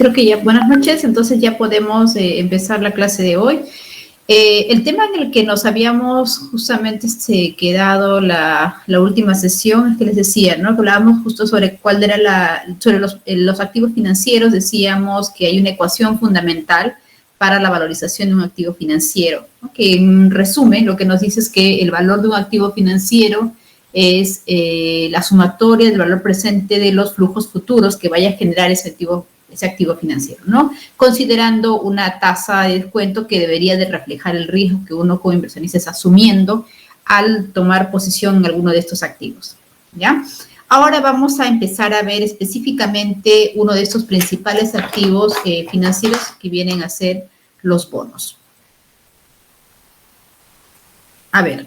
Creo que ya, buenas noches, entonces ya podemos empezar la clase de hoy. El tema en el que nos habíamos justamente quedado la última sesión es que les decía, ¿no? Hablábamos justo sobre cuál era sobre los activos financieros, decíamos que hay una ecuación fundamental para la valorización de un activo financiero, ¿no? Que en resumen lo que nos dice es que el valor de un activo financiero es la sumatoria del valor presente de los flujos futuros que vaya a generar ese activo financiero, ¿no? Considerando una tasa de descuento que debería de reflejar el riesgo que uno como inversionista está asumiendo al tomar posición en alguno de estos activos, ¿ya? Ahora vamos a empezar a ver específicamente uno de estos principales activos financieros que vienen a ser los bonos. A ver,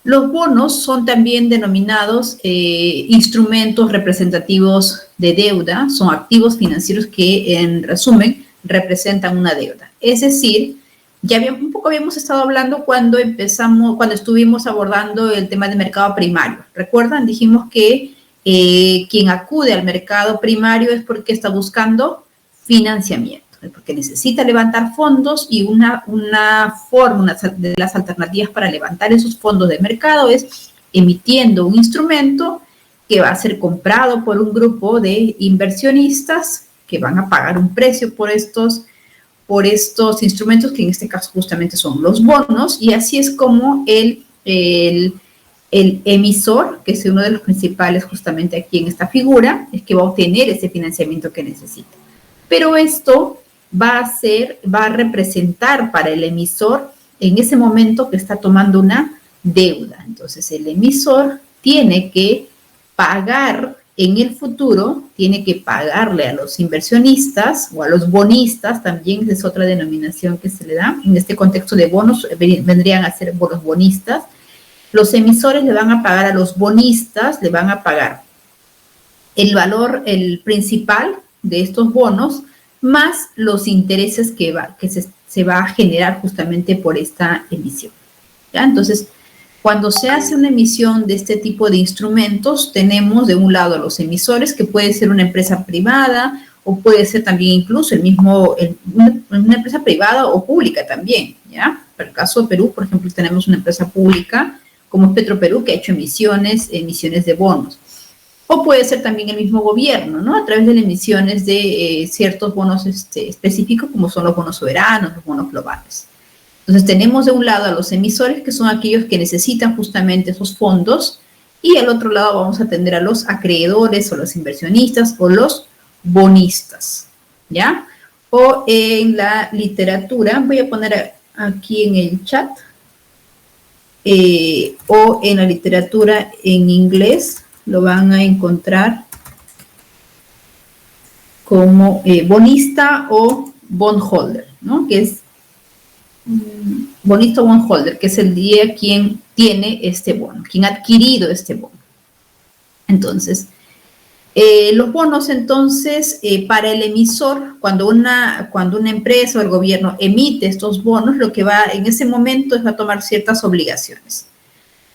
los bonos son también denominados instrumentos representativos de deuda, son activos financieros que, en resumen, representan una deuda. Es decir, un poco habíamos estado hablando cuando estuvimos abordando el tema del mercado primario. ¿Recuerdan? Dijimos que quien acude al mercado primario es porque está buscando financiamiento, porque necesita levantar fondos y una de las alternativas para levantar esos fondos de mercado es emitiendo un instrumento que va a ser comprado por un grupo de inversionistas que van a pagar un precio por estos instrumentos, que en este caso justamente son los bonos, y así es como el emisor, que es uno de los principales justamente aquí en esta figura, es que va a obtener ese financiamiento que necesita. Pero esto va a representar para el emisor en ese momento que está tomando una deuda. Entonces, el emisor tiene que pagar en el futuro, tiene que pagarle a los inversionistas o a los bonistas, también es otra denominación que se le da. En este contexto de bonos vendrían a ser bonos bonistas. Los emisores le van a pagar a los bonistas, le van a pagar el valor, el principal de estos bonos, más los intereses que se va a generar justamente por esta emisión, ¿ya? Entonces, cuando se hace una emisión de este tipo de instrumentos, tenemos de un lado a los emisores, que puede ser una empresa privada o puede ser también incluso una empresa privada o pública también, ¿ya? Para el caso de Perú, por ejemplo, tenemos una empresa pública como es Petroperú, que ha hecho emisiones de bonos. O puede ser también el mismo gobierno, ¿no? A través de las emisiones de ciertos bonos específicos, como son los bonos soberanos, los bonos globales. Entonces, tenemos de un lado a los emisores, que son aquellos que necesitan justamente esos fondos, y al otro lado vamos a tener a los acreedores, o los inversionistas, o los bonistas, ¿ya? O en la literatura, voy a poner aquí en el chat, o en la literatura en inglés, lo van a encontrar como bonista o bondholder, ¿no? Que es bonista o bondholder, que es el día quien tiene este bono, quien ha adquirido este bono. Entonces, los bonos, entonces, para el emisor, cuando una empresa o el gobierno emite estos bonos, lo que va en ese momento es a tomar ciertas obligaciones.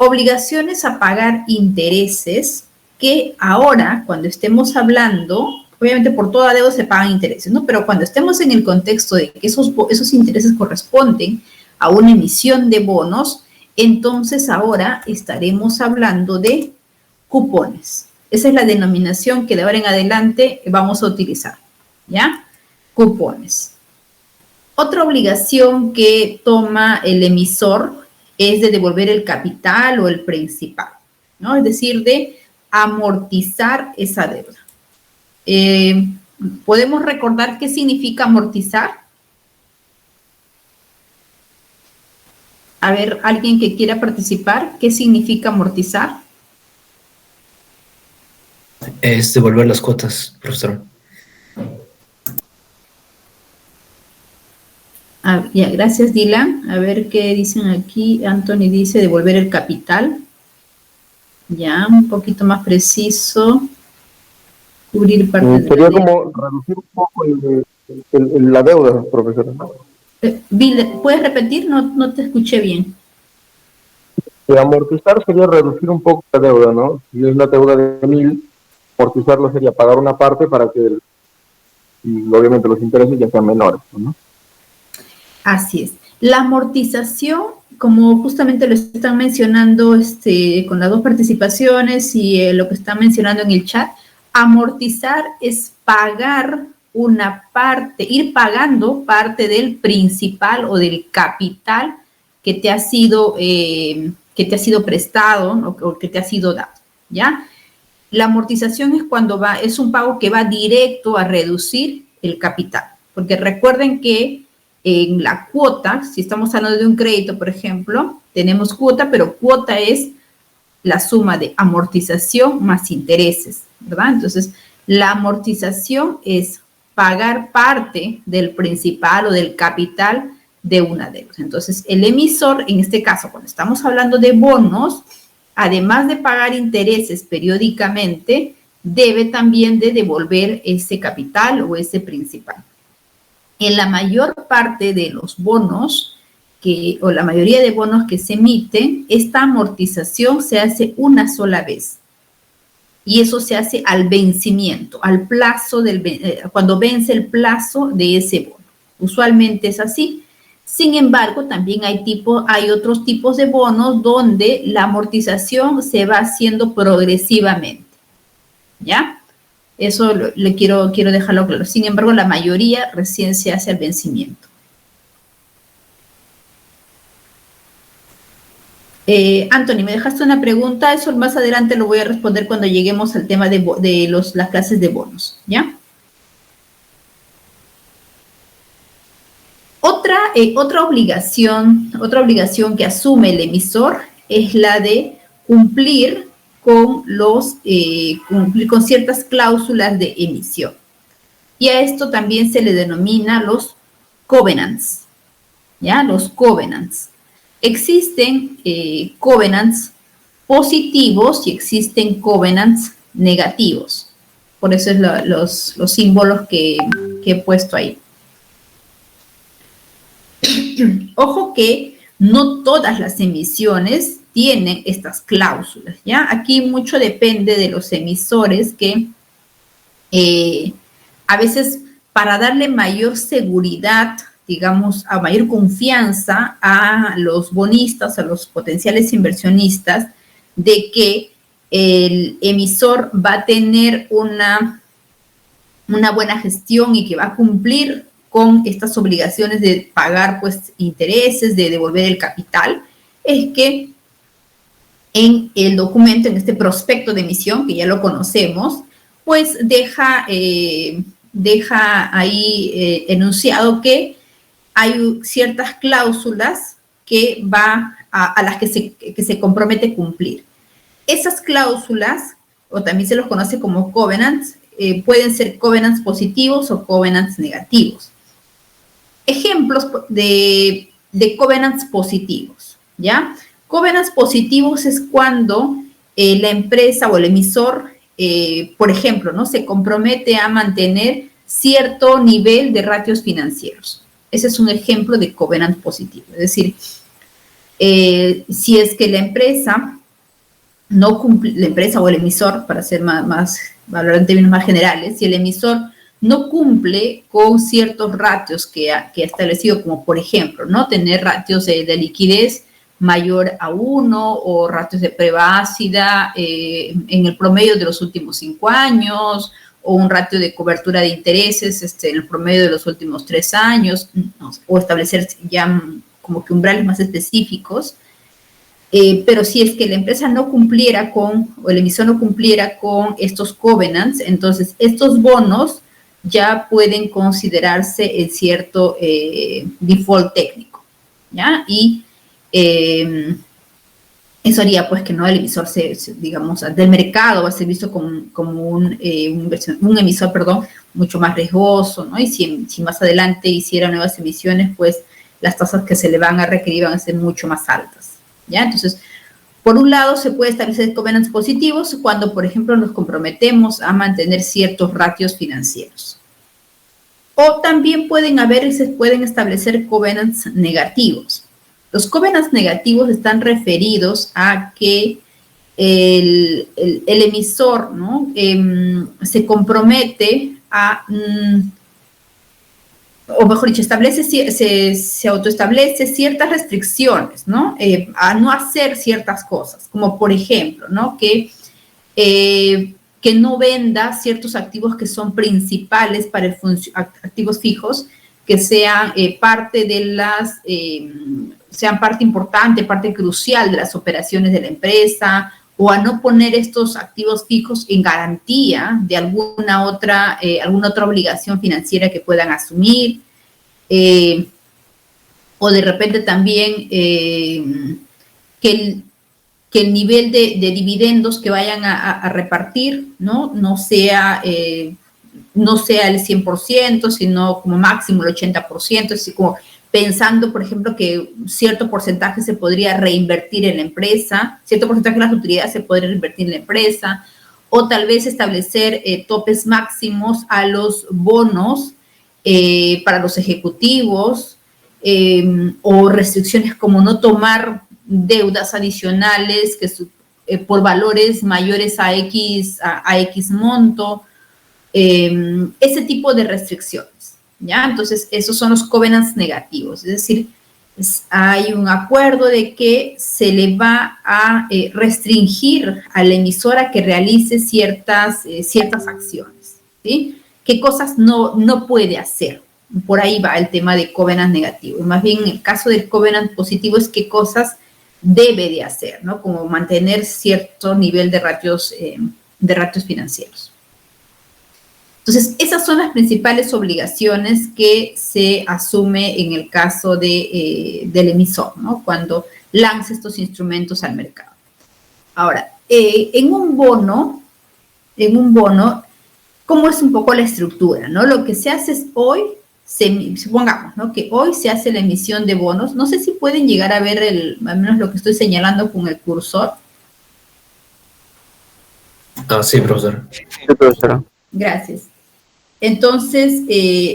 Obligaciones a pagar intereses, que ahora, cuando estemos hablando, obviamente por toda deuda se pagan intereses, ¿no? Pero cuando estemos en el contexto de que esos intereses corresponden a una emisión de bonos, entonces ahora estaremos hablando de cupones. Esa es la denominación que de ahora en adelante vamos a utilizar, ¿ya? Cupones. Otra obligación que toma el emisor es de devolver el capital o el principal, ¿no? Es decir, de amortizar esa deuda. ¿Podemos recordar qué significa amortizar? A ver, alguien que quiera participar, ¿qué significa amortizar? Es devolver las cuotas, profesor. Ya, gracias, Dylan. A ver qué dicen aquí. Anthony dice devolver el capital. Ya, un poquito más preciso. Cubrir parte de sería como reducir un poco la deuda, profesor. Bill, ¿puedes repetir? No te escuché bien. Amortizar sería reducir un poco la deuda, ¿no? Si es una deuda de 1,000, amortizarlo sería pagar una parte para que y obviamente los intereses ya sean menores, ¿no? Así es. La amortización, como justamente lo están mencionando con las dos participaciones y lo que están mencionando en el chat, amortizar es pagar una parte, ir pagando parte del principal o del capital que te ha sido prestado, ¿no? O que te ha sido dado, ¿ya? La amortización es es un pago que va directo a reducir el capital, porque recuerden que en la cuota, si estamos hablando de un crédito, por ejemplo, tenemos cuota, pero cuota es la suma de amortización más intereses, ¿verdad? Entonces, la amortización es pagar parte del principal o del capital de una deuda. Entonces, el emisor, en este caso, cuando estamos hablando de bonos, además de pagar intereses periódicamente, debe también de devolver ese capital o ese principal. En la mayor parte de los bonos, o la mayoría de bonos que se emiten, esta amortización se hace una sola vez. Y eso se hace al vencimiento, al plazo cuando vence el plazo de ese bono. Usualmente es así. Sin embargo, también hay otros tipos de bonos donde la amortización se va haciendo progresivamente. ¿Ya? Eso quiero dejarlo claro. Sin embargo, la mayoría recién se hace al vencimiento. Anthony, me dejaste una pregunta. Eso más adelante lo voy a responder cuando lleguemos al tema de las clases de bonos. ¿Ya? Otra obligación que asume el emisor es la de cumplir con ciertas cláusulas de emisión. Y a esto también se le denomina los covenants, ¿ya? Los covenants. Existen covenants positivos y existen covenants negativos. Por eso es los símbolos que he puesto ahí. Ojo que no todas las emisiones tienen estas cláusulas, ¿ya? Aquí mucho depende de los emisores que a veces para darle mayor seguridad, digamos, a mayor confianza a los bonistas, a los potenciales inversionistas, de que el emisor va a tener una buena gestión y que va a cumplir con estas obligaciones de pagar pues intereses, de devolver el capital, es que en el documento, en este prospecto de emisión, que ya lo conocemos, pues deja ahí enunciado que hay ciertas cláusulas que a las que se compromete cumplir. Esas cláusulas, o también se los conoce como covenants, pueden ser covenants positivos o covenants negativos. Ejemplos de covenants positivos, ¿ya? Covenants positivos es cuando la empresa o el emisor, por ejemplo, ¿no? Se compromete a mantener cierto nivel de ratios financieros. Ese es un ejemplo de covenant positivo. Es decir, si es que la empresa no cumple, la empresa o el emisor, para ser hablar en términos más generales, si el emisor no cumple con ciertos ratios que ha establecido, como por ejemplo, ¿no? Tener ratios de liquidez mayor a 1 o ratios de prueba ácida en el promedio de los últimos 5 años, o un ratio de cobertura de intereses en el promedio de los últimos 3 años, ¿no? O establecer ya como que umbrales más específicos. Pero si es que la empresa no cumpliera o el emisor no cumpliera con estos covenants, entonces estos bonos ya pueden considerarse en cierto default técnico, ¿ya? Y eso haría pues que no el emisor digamos, del mercado va a ser visto como un emisor, perdón, mucho más riesgoso, ¿no? Y si más adelante hiciera nuevas emisiones, pues las tasas que se le van a requerir van a ser mucho más altas, ¿ya? Entonces, por un lado, se puede establecer covenants positivos cuando, por ejemplo, nos comprometemos a mantener ciertos ratios financieros. O también se pueden establecer covenants negativos. Los covenants negativos están referidos a que el emisor, ¿no? Se compromete a o mejor dicho, se autoestablece ciertas restricciones, ¿no? A no hacer ciertas cosas, como por ejemplo, ¿no? Que no venda ciertos activos que son principales para activos fijos, que sean parte de sean parte importante, parte crucial de las operaciones de la empresa, o a no poner estos activos fijos en garantía de alguna otra obligación financiera que puedan asumir, o de repente también que el nivel de dividendos que vayan a repartir, no sea el 100%, sino como máximo el 80%, así como pensando, por ejemplo, que cierto porcentaje se podría reinvertir en la empresa, cierto porcentaje de las utilidades se podría reinvertir en la empresa, o tal vez establecer topes máximos a los bonos para los ejecutivos, o restricciones como no tomar deudas adicionales por valores mayores a X monto, ese tipo de restricciones. ¿Ya? Entonces, esos son los covenants negativos, es decir, hay un acuerdo de que se le va a restringir al emisor a que realice ciertas acciones, ¿sí? ¿Qué cosas no puede hacer? Por ahí va el tema de covenant negativo. Más bien, en el caso del covenant positivo es qué cosas debe de hacer, ¿no? Como mantener cierto nivel de ratios financieros. Entonces, esas son las principales obligaciones que se asume en el caso del emisor, ¿no? Cuando lanza estos instrumentos al mercado. Ahora, en un bono, ¿cómo es un poco la estructura, no? Lo que se hace es hoy, supongamos, ¿no? Que hoy se hace la emisión de bonos. No sé si pueden llegar a ver al menos lo que estoy señalando con el cursor. Sí, profesor. Sí, profesora. Gracias. Entonces,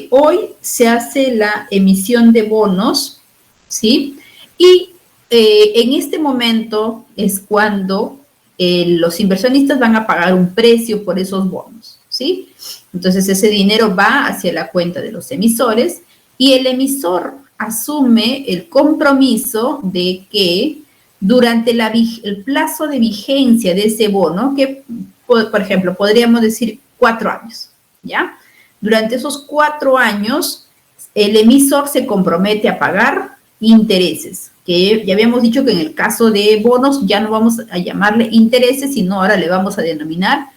hoy se hace la emisión de bonos, ¿sí? Y en este momento es cuando los inversionistas van a pagar un precio por esos bonos, ¿sí? Entonces, ese dinero va hacia la cuenta de los emisores y el emisor asume el compromiso de que durante el plazo de vigencia de ese bono, que, por ejemplo, podríamos decir 4 años, ¿ya? Durante esos 4 años, el emisor se compromete a pagar intereses, que ya habíamos dicho que en el caso de bonos ya no vamos a llamarle intereses, sino ahora le vamos a denominar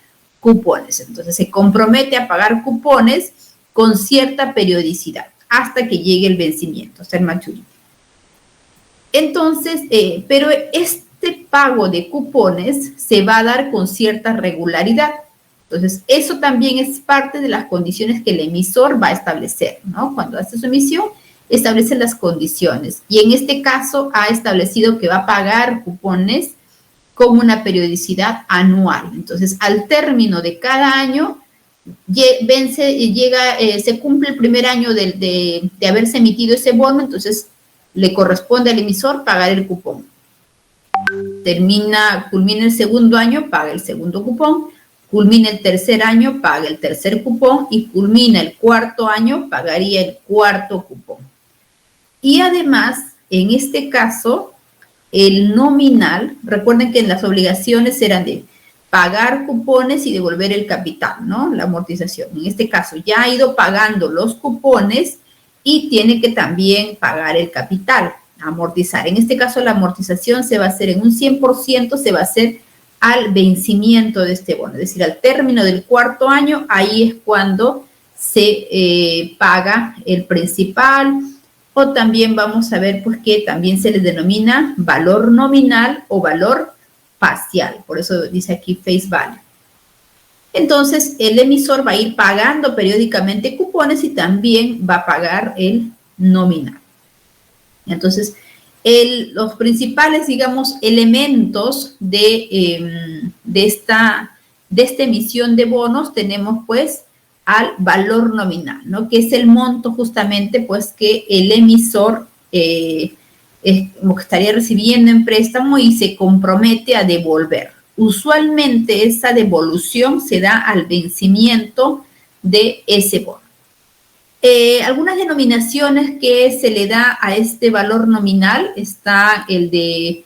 cupones. Entonces, se compromete a pagar cupones con cierta periodicidad hasta que llegue el vencimiento, hasta el maturity. Entonces, pero este pago de cupones se va a dar con cierta regularidad. Entonces, eso también es parte de las condiciones que el emisor va a establecer, ¿no? Cuando hace su emisión, establece las condiciones. Y en este caso, ha establecido que va a pagar cupones con una periodicidad anual. Entonces, al término de cada año, se cumple el primer año de haberse emitido ese bono, entonces le corresponde al emisor pagar el cupón. Culmina el segundo año, paga el segundo cupón. Culmina el tercer año, paga el tercer cupón, y culmina el cuarto año, pagaría el cuarto cupón. Y además, en este caso, el nominal, recuerden que las obligaciones eran de pagar cupones y devolver el capital, ¿no? La amortización. En este caso, ya ha ido pagando los cupones y tiene que también pagar el capital, amortizar. En este caso, la amortización se va a hacer en un 100%, se va a hacer al vencimiento de este bono, es decir, al término del cuarto año, ahí es cuando se paga el principal, o también vamos a ver pues que también se les denomina valor nominal o valor parcial, por eso dice aquí face value. Entonces, el emisor va a ir pagando periódicamente cupones y también va a pagar el nominal. Entonces, los principales, digamos, elementos de esta emisión de bonos tenemos, pues, al valor nominal, ¿no? Que es el monto, justamente, pues, que el emisor estaría recibiendo en préstamo y se compromete a devolver. Usualmente, esa devolución se da al vencimiento de ese bono. Algunas denominaciones que se le da a este valor nominal está el de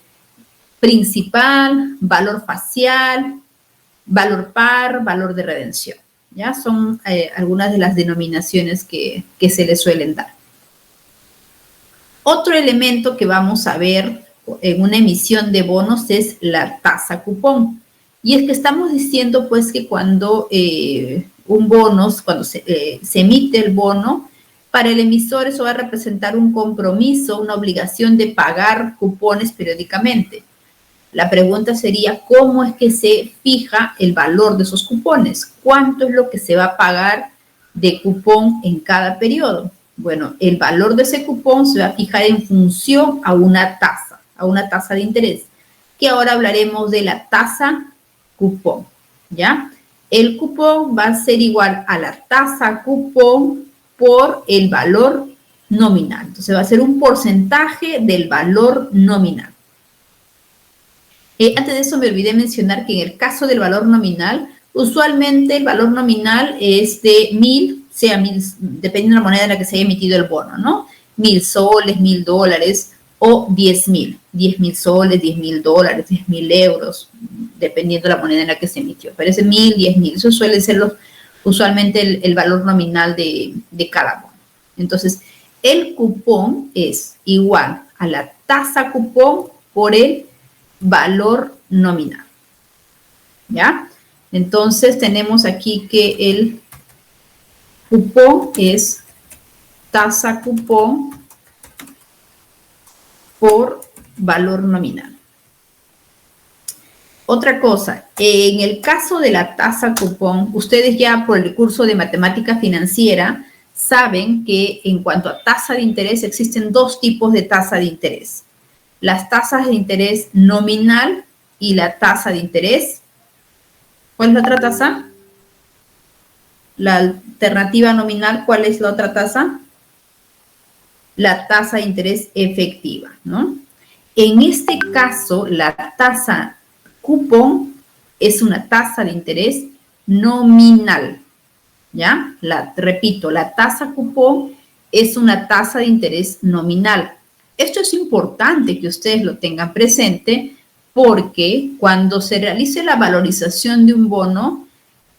principal, valor facial, valor par, valor de redención. ¿Ya? Son algunas de las denominaciones que se le suelen dar. Otro elemento que vamos a ver en una emisión de bonos es la tasa cupón. Y es que estamos diciendo pues que cuando cuando se emite el bono, para el emisor eso va a representar un compromiso, una obligación de pagar cupones periódicamente. La pregunta sería, ¿cómo es que se fija el valor de esos cupones? ¿Cuánto es lo que se va a pagar de cupón en cada periodo? Bueno, el valor de ese cupón se va a fijar en función a una tasa de interés, que ahora hablaremos de la tasa cupón, ¿ya? El cupón va a ser igual a la tasa cupón por el valor nominal. Entonces va a ser un porcentaje del valor nominal. Antes de eso me olvidé mencionar que en el caso del valor nominal, usualmente el valor nominal es de 1.000, dependiendo de la moneda en la que se haya emitido el bono, ¿no? 1.000 soles, 1.000 dólares o 10.000. 10.000 soles, 10.000 dólares, 10.000 euros, dependiendo de la moneda en la que se emitió. Pero ese 1.000, 10.000, eso suele ser usualmente el valor nominal de cada bono. Entonces, el cupón es igual a la tasa cupón por el valor nominal, ¿ya? Entonces tenemos aquí que el cupón es tasa cupón por valor nominal. Otra cosa, en el caso de la tasa cupón, ustedes ya por el curso de matemática financiera saben que en cuanto a tasa de interés existen dos tipos de tasa de interés. Las tasas de interés nominal y la tasa de interés. ¿Cuál es la otra tasa? La alternativa nominal, ¿cuál es la otra tasa? La tasa de interés efectiva, ¿no? En este caso, la tasa cupón es una tasa de interés nominal, ¿ya? Repito, la tasa cupón es una tasa de interés nominal. Esto es importante que ustedes lo tengan presente porque cuando se realice la valorización de un bono,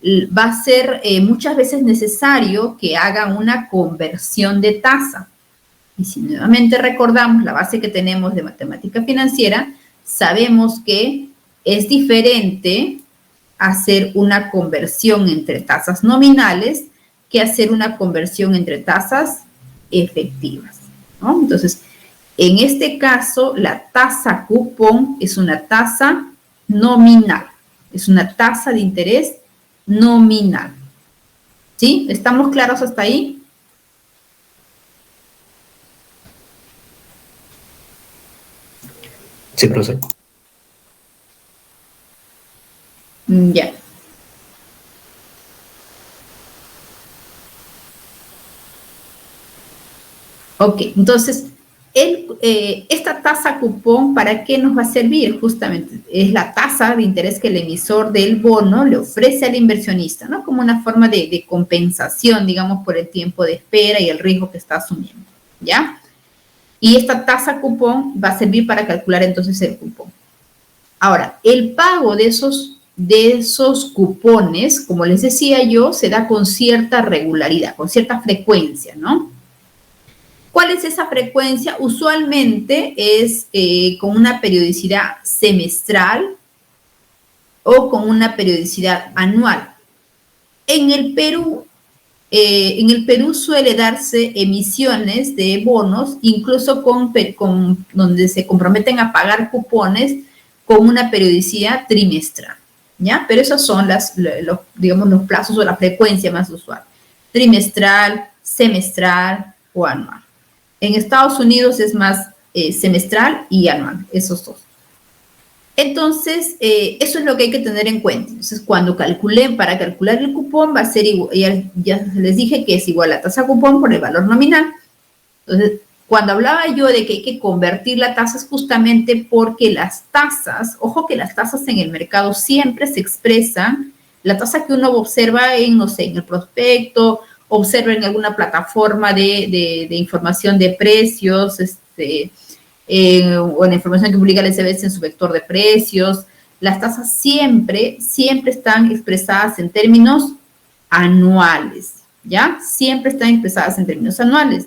va a ser muchas veces necesario que hagan una conversión de tasa. Y si nuevamente recordamos la base que tenemos de matemática financiera, sabemos que es diferente hacer una conversión entre tasas nominales que hacer una conversión entre tasas efectivas, ¿no? Entonces, en este caso, la tasa cupón es una tasa nominal, es una tasa de interés nominal. ¿Sí? ¿Estamos claros hasta ahí? Sí, profesor. Ya. Ok, entonces, esta tasa cupón, ¿para qué nos va a servir? Justamente es la tasa de interés que el emisor del bono le ofrece al inversionista, ¿no? Como una forma de compensación, digamos, por el tiempo de espera y el riesgo que está asumiendo, ¿ya? Y esta tasa cupón va a servir para calcular entonces el cupón. Ahora, el pago de esos cupones, como les decía yo, se da con cierta regularidad, con cierta frecuencia, ¿no? ¿Cuál es esa frecuencia? Usualmente es con una periodicidad semestral o con una periodicidad anual. En el Perú suele darse emisiones de bonos, incluso donde se comprometen a pagar cupones con una periodicidad trimestral, ¿ya? Pero esos son los plazos o la frecuencia más usual. Trimestral, semestral o anual. En Estados Unidos es más semestral y anual, esos dos. Entonces, eso es lo que hay que tener en cuenta. Entonces, para calcular el cupón va a ser igual, ya les dije que es igual a la tasa cupón por el valor nominal. Entonces, cuando hablaba yo de que hay que convertir la tasa es justamente porque las tasas, ojo que las tasas en el mercado siempre se expresan, la tasa que uno observa en, no sé, en el prospecto observen alguna plataforma de información de precios, o en la información que publica el SBS en su vector de precios. Las tasas siempre están expresadas en términos anuales, ¿ya? Siempre están expresadas en términos anuales.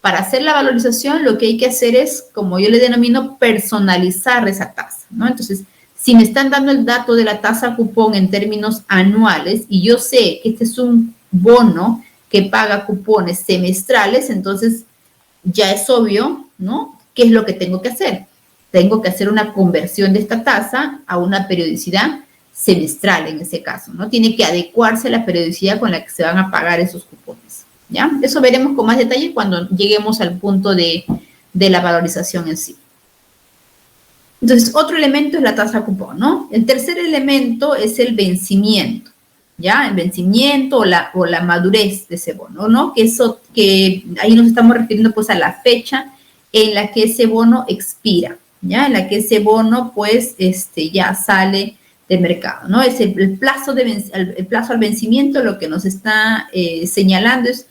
Para hacer la valorización, lo que hay que hacer es, como yo le denomino, personalizar esa tasa, ¿no? Entonces, si me están dando el dato de la tasa cupón en términos anuales y yo sé que este es un bono que paga cupones semestrales, entonces ya es obvio, ¿no? ¿Qué es lo que tengo que hacer? Tengo que hacer una conversión de esta tasa a una periodicidad semestral en ese caso, ¿no? Tiene que adecuarse a la periodicidad con la que se van a pagar esos cupones, ¿ya? Eso veremos con más detalle cuando lleguemos al punto de la valorización en sí. Entonces, otro elemento es la tasa cupón, ¿no? El tercer elemento es el vencimiento, ¿ya? El vencimiento o la madurez de ese bono, ¿no? Que ahí nos estamos refiriendo, pues, a la fecha en la que ese bono expira, ¿ya? En la que ese bono, pues, ya sale del mercado, ¿no? Es el plazo al vencimiento, lo que nos está señalando es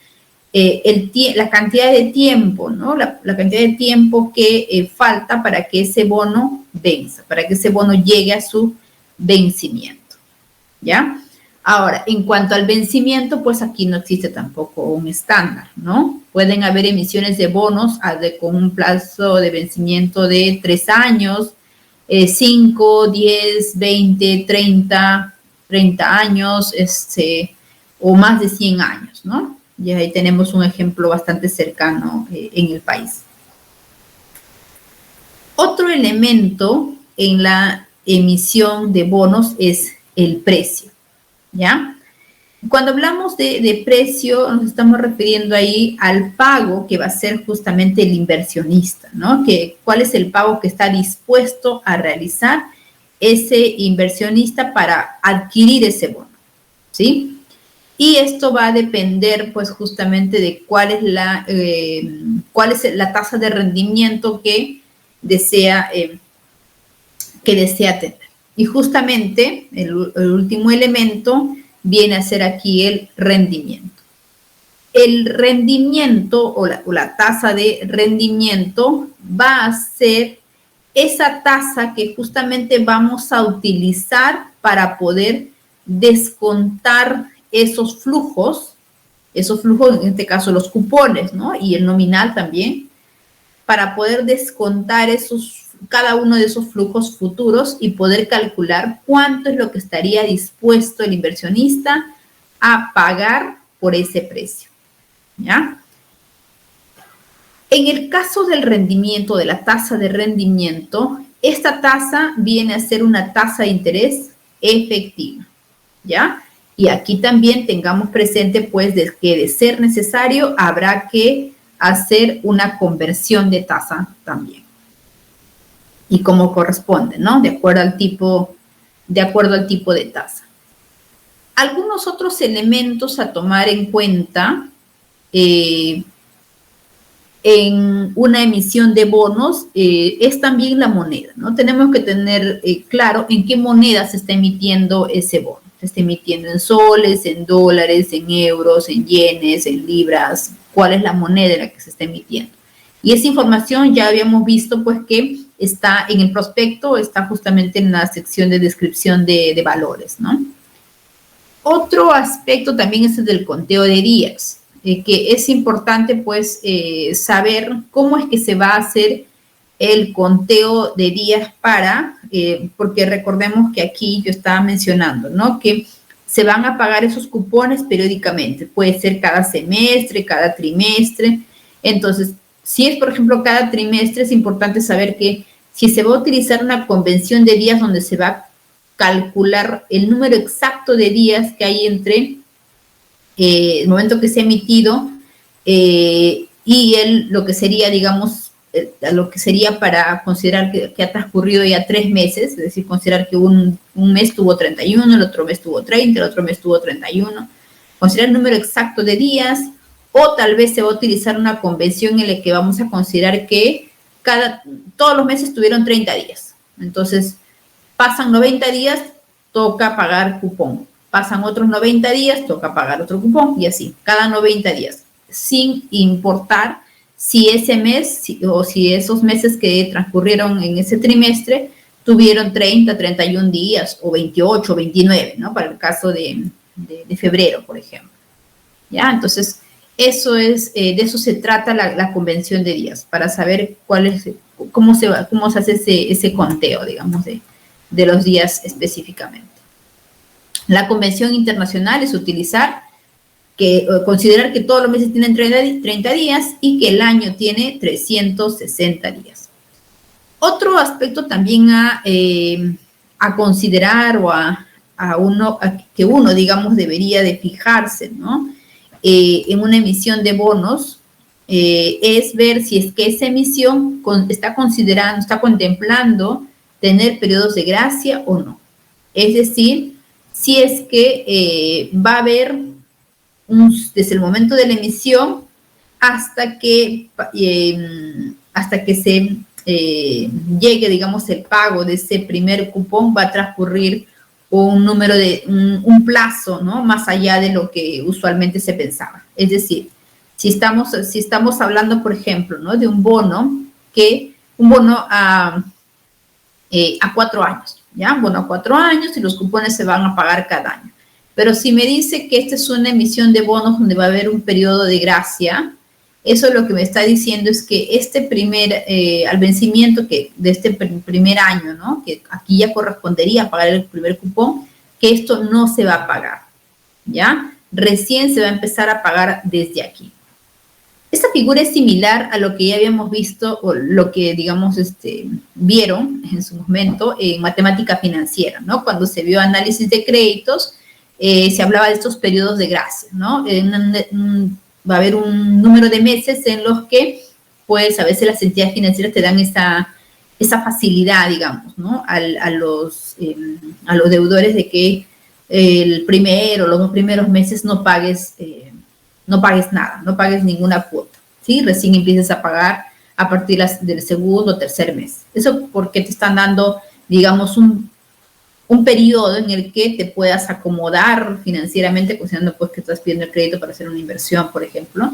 la cantidad de tiempo, ¿no? La cantidad de tiempo que falta para que ese bono venza, para que ese bono llegue a su vencimiento, ¿ya? Ahora, en cuanto al vencimiento, pues aquí no existe tampoco un estándar, ¿no? Pueden haber emisiones de bonos con un plazo de vencimiento de 3 años, 5, 10, 20, 30 años, o más de 100 años, ¿no? Y ahí tenemos un ejemplo bastante cercano en el país. Otro elemento en la emisión de bonos es el precio, ¿ya? Cuando hablamos de precio, nos estamos refiriendo ahí al pago que va a hacer justamente el inversionista, ¿no? ¿Cuál es el pago que está dispuesto a realizar ese inversionista para adquirir ese bono? ¿Sí? Y esto va a depender, pues, justamente de cuál es la tasa de rendimiento que desea tener. Y justamente el último elemento viene a ser aquí el rendimiento. El rendimiento o la tasa de rendimiento va a ser esa tasa que justamente vamos a utilizar para poder descontar esos flujos, en este caso los cupones, ¿no? Y el nominal también, para poder descontar cada uno de esos flujos futuros y poder calcular cuánto es lo que estaría dispuesto el inversionista a pagar por ese precio, ¿ya? En el caso del rendimiento, de la tasa de rendimiento, esta tasa viene a ser una tasa de interés efectiva, ¿ya? Y aquí también tengamos presente, pues, que de ser necesario habrá que hacer una conversión de tasa también. Y como corresponde, ¿no? De acuerdo al tipo de tasa. Algunos otros elementos a tomar en cuenta en una emisión de bonos es también la moneda, ¿no? Tenemos que tener claro en qué moneda se está emitiendo ese bono. Se está emitiendo en soles, en dólares, en euros, en yenes, en libras. ¿Cuál es la moneda en la que se está emitiendo? Y esa información ya habíamos visto, pues, que está en el prospecto, está justamente en la sección de descripción de valores, ¿no? Otro aspecto también es el del conteo de días, que es importante, pues, saber cómo es que se va a hacer el conteo de días porque recordemos que aquí yo estaba mencionando, ¿no? Que se van a pagar esos cupones periódicamente, puede ser cada semestre, cada trimestre. Entonces, si es, por ejemplo, cada trimestre, es importante saber que si se va a utilizar una convención de días donde se va a calcular el número exacto de días que hay entre el momento que se ha emitido y lo que sería, digamos, lo que sería para considerar que ha transcurrido ya 3 meses, es decir, considerar que un mes tuvo 31, el otro mes tuvo 30, el otro mes tuvo 31, considerar el número exacto de días, o tal vez se va a utilizar una convención en la que vamos a considerar que todos los meses tuvieron 30 días. Entonces, pasan 90 días, toca pagar cupón. pasan otros 90 días, toca pagar otro cupón y así, cada 90 días, sin importar si ese mes o si esos meses que transcurrieron en ese trimestre tuvieron 30, 31 días o 28, 29, ¿no? Para el caso de febrero, por ejemplo. ¿Ya? Entonces, eso es, de eso se trata la convención de días, para saber cómo se hace ese conteo, digamos, de los días específicamente. La convención internacional es considerar que todos los meses tienen 30 días y que el año tiene 360 días. Otro aspecto también a considerar o que uno, digamos, debería de fijarse, ¿no? En una emisión de bonos, es ver si es que esa emisión está contemplando tener periodos de gracia o no. Es decir, si es que va a haber desde el momento de la emisión hasta que se llegue, digamos, el pago de ese primer cupón, va a transcurrir un plazo, ¿no? Más allá de lo que usualmente se pensaba. Es decir, si estamos hablando, por ejemplo, ¿no? De un bono a 4 años, ¿ya? Un bono a 4 años y los cupones se van a pagar cada año. Pero si me dice que esta es una emisión de bonos donde va a haber un periodo de gracia, eso lo que me está diciendo es que al vencimiento de este primer año, ¿no? Que aquí ya correspondería pagar el primer cupón, que esto no se va a pagar, ¿ya? Recién se va a empezar a pagar desde aquí. Esta figura es similar a lo que ya habíamos visto, o lo que, digamos, vieron en su momento en matemática financiera, ¿no? Cuando se vio análisis de créditos, se hablaba de estos periodos de gracia, ¿no? Va a haber un número de meses en los que, pues, a veces las entidades financieras te dan esa facilidad, digamos, ¿no? A los deudores de que los 2 primeros meses no pagues nada, no pagues ninguna cuota, ¿sí? Recién empiezas a pagar a partir del segundo o tercer mes. Eso porque te están dando, digamos, un periodo en el que te puedas acomodar financieramente, considerando pues que estás pidiendo el crédito para hacer una inversión, por ejemplo.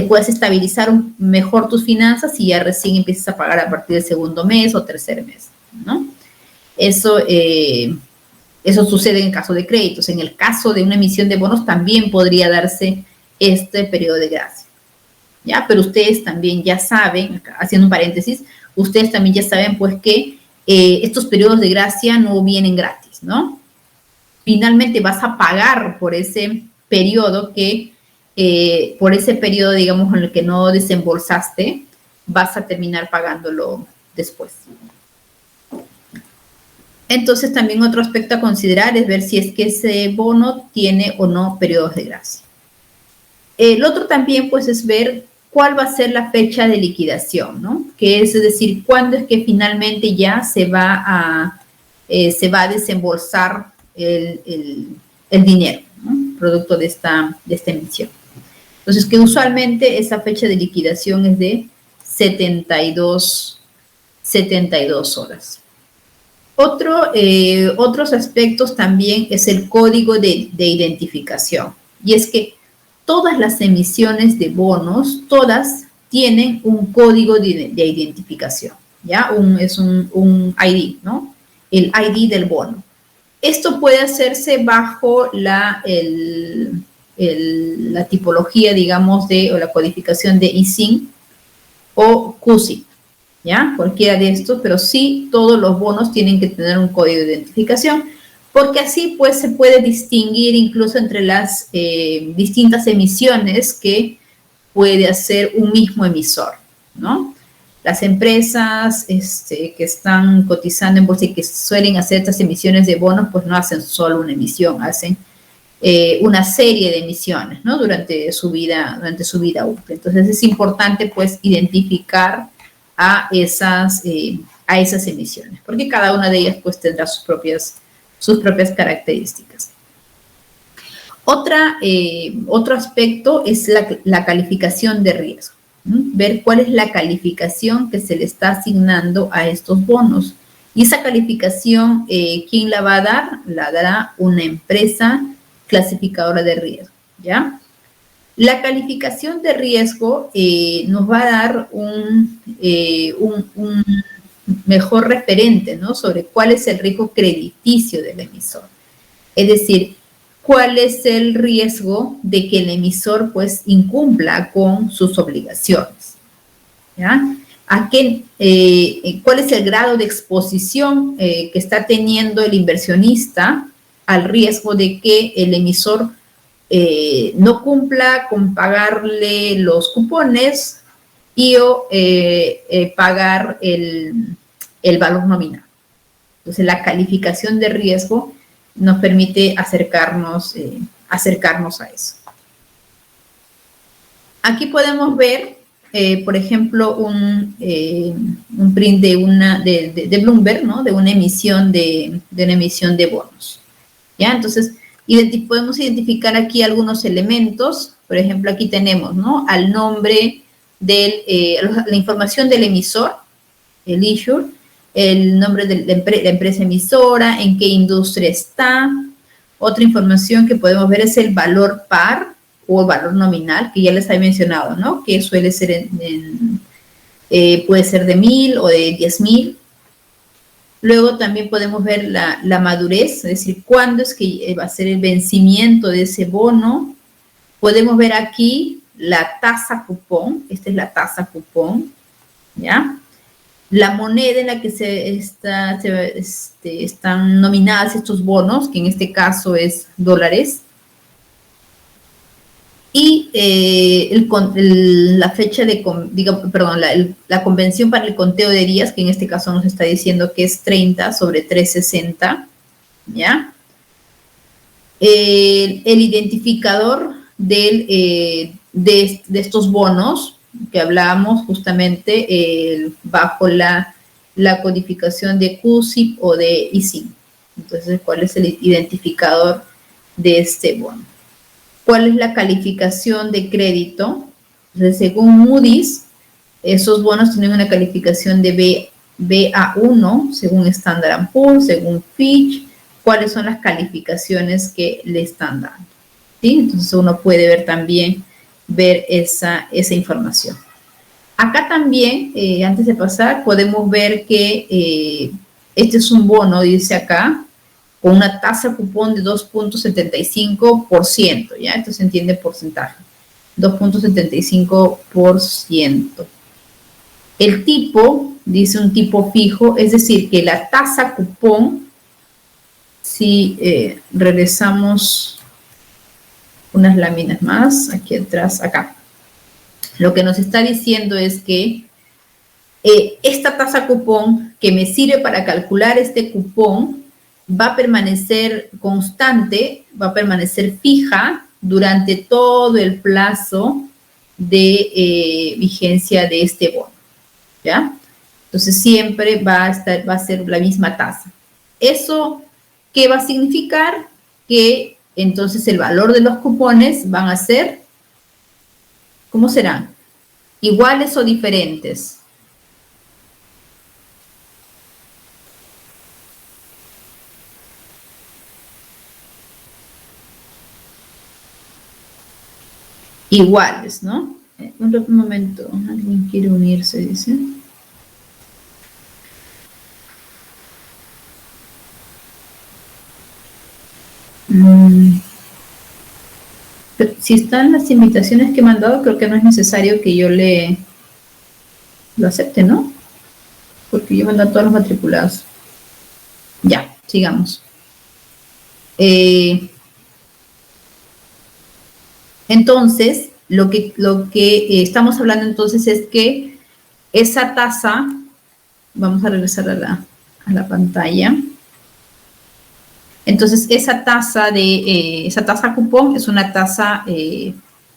Puedes estabilizar mejor tus finanzas y ya recién empiezas a pagar a partir del segundo mes o tercer mes, ¿no? Eso sucede en el caso de créditos. En el caso de una emisión de bonos también podría darse este periodo de gracia, ¿ya? Pero ustedes también ya saben, haciendo un paréntesis, ustedes también ya saben pues que estos periodos de gracia no vienen gratis, ¿no? Finalmente vas a pagar por ese periodo digamos, en el que no desembolsaste, vas a terminar pagándolo después. Entonces, también otro aspecto a considerar es ver si es que ese bono tiene o no periodos de gracia. El otro también, pues, es ver cuál va a ser la fecha de liquidación, ¿no? Que es decir, cuándo es que finalmente ya se va a desembolsar el dinero, ¿no? Producto de esta emisión. Entonces, que usualmente esa fecha de liquidación es de 72 horas. Otros aspectos también es el código de identificación. Y es que todas las emisiones de bonos, todas tienen un código de identificación, ¿ya? Es un ID, ¿no? El ID del bono. Esto puede hacerse bajo la tipología, digamos, o la codificación de ISIN o CUSIP, ¿ya? Cualquiera de estos, pero sí todos los bonos tienen que tener un código de identificación, porque así pues se puede distinguir incluso entre las distintas emisiones que puede hacer un mismo emisor, ¿no? Las empresas que están cotizando en bolsa y que suelen hacer estas emisiones de bonos, pues no hacen solo una emisión, hacen una serie de emisiones, ¿no? Durante su vida útil. Entonces es importante pues identificar a esas emisiones, porque cada una de ellas pues tendrá sus propias características. Otro aspecto es la calificación de riesgo. Ver cuál es la calificación que se le está asignando a estos bonos. Y esa calificación, ¿quién la va a dar? La dará una empresa clasificadora de riesgo, ¿ya? La calificación de riesgo nos va a dar un mejor referente, ¿no? Sobre cuál es el riesgo crediticio del emisor. Es decir, cuál es el riesgo de que el emisor, pues, incumpla con sus obligaciones, ¿ya? ¿Cuál es el grado de exposición que está teniendo el inversionista al riesgo de que el emisor no cumpla con pagarle los cupones y o pagar el valor nominal? Entonces, la calificación de riesgo nos permite acercarnos a eso. Aquí podemos ver, por ejemplo, un print de Bloomberg, ¿no? De una emisión de bonos. ¿Ya? Entonces, podemos identificar aquí algunos elementos. Por ejemplo, aquí tenemos, ¿no? Al nombre la información del emisor, el issuer, el nombre de la empresa emisora, en qué industria está. Otra información que podemos ver es el valor par o el valor nominal, que ya les había mencionado, ¿no? Que suele ser puede ser de 1,000 o de 10,000. Luego también podemos ver la madurez, es decir, cuándo es que va a ser el vencimiento de ese bono. Podemos ver aquí la tasa cupón, esta es la tasa cupón, ¿ya? La moneda en la que están nominadas estos bonos, que en este caso es dólares. Y la fecha la convención para el conteo de días, que en este caso nos está diciendo que es 30/360, ¿ya? El identificador de estos bonos que hablábamos justamente bajo la codificación de CUSIP o de ISIN. Entonces, ¿cuál es el identificador de este bono? ¿Cuál es la calificación de crédito? Entonces, según Moody's, esos bonos tienen una calificación de Ba1, según Standard & Poor's, según Fitch. ¿Cuáles son las calificaciones que le están dando? ¿Sí? Entonces, uno puede ver esa información. Acá también, antes de pasar, podemos ver que este es un bono, dice acá, con una tasa cupón de 2.75%, ¿ya? Esto se entiende porcentaje. 2.75%. El tipo, dice un tipo fijo, es decir, que la tasa cupón, si regresamos unas láminas más, aquí atrás, acá. Lo que nos está diciendo es que esta tasa cupón que me sirve para calcular este cupón va a permanecer constante, va a permanecer fija durante todo el plazo de vigencia de este bono, ¿ya? Entonces, siempre va a ser la misma tasa. ¿Eso qué va a significar? Que entonces el valor de los cupones van a ser, ¿cómo serán? ¿Iguales o diferentes? Iguales, ¿no? Un momento, alguien quiere unirse, dice. Pero si están las invitaciones que he mandado, creo que no es necesario que yo lo acepte, ¿no? Porque yo mando a todos los matriculados. Ya, sigamos. Entonces, lo que estamos hablando entonces es que esa tasa, vamos a regresar a la pantalla. Entonces, esa tasa cupón es una tasa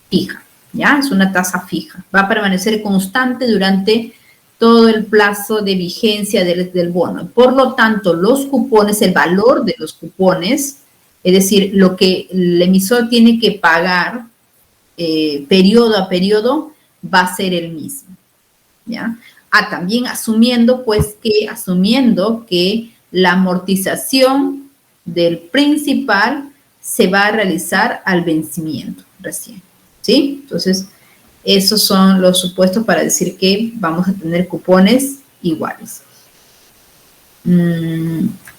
fija, ¿ya? Es una tasa fija. Va a permanecer constante durante todo el plazo de vigencia del bono. Por lo tanto, los cupones, el valor de los cupones, es decir, lo que el emisor tiene que pagar periodo a periodo, va a ser el mismo, ¿ya? También asumiendo que la amortización del principal se va a realizar al vencimiento recién, ¿sí? Entonces, esos son los supuestos para decir que vamos a tener cupones iguales.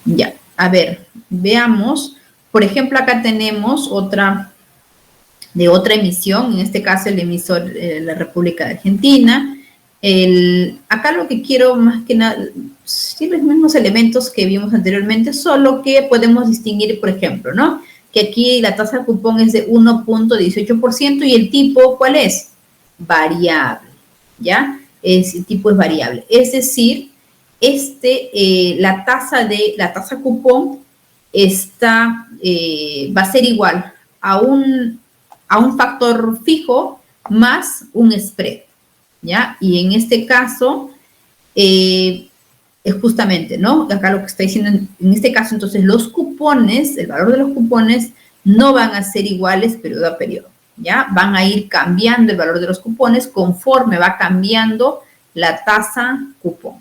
Ya, a ver, veamos. Por ejemplo, acá tenemos otra emisión, en este caso el emisor la República de Argentina. Acá lo que quiero más que nada, sí, los mismos elementos que vimos anteriormente, solo que podemos distinguir, por ejemplo, ¿no? Que aquí la tasa de cupón es de 1.18% y el tipo, ¿cuál es? Variable, ¿ya? El tipo es variable. Es decir, la tasa cupón va a ser igual a un factor fijo más un spread, ¿ya? Y en este caso, es justamente, ¿no? Acá lo que está diciendo, en este caso, entonces, los cupones, el valor de los cupones no van a ser iguales periodo a periodo, ¿ya? Van a ir cambiando el valor de los cupones conforme va cambiando la tasa cupón,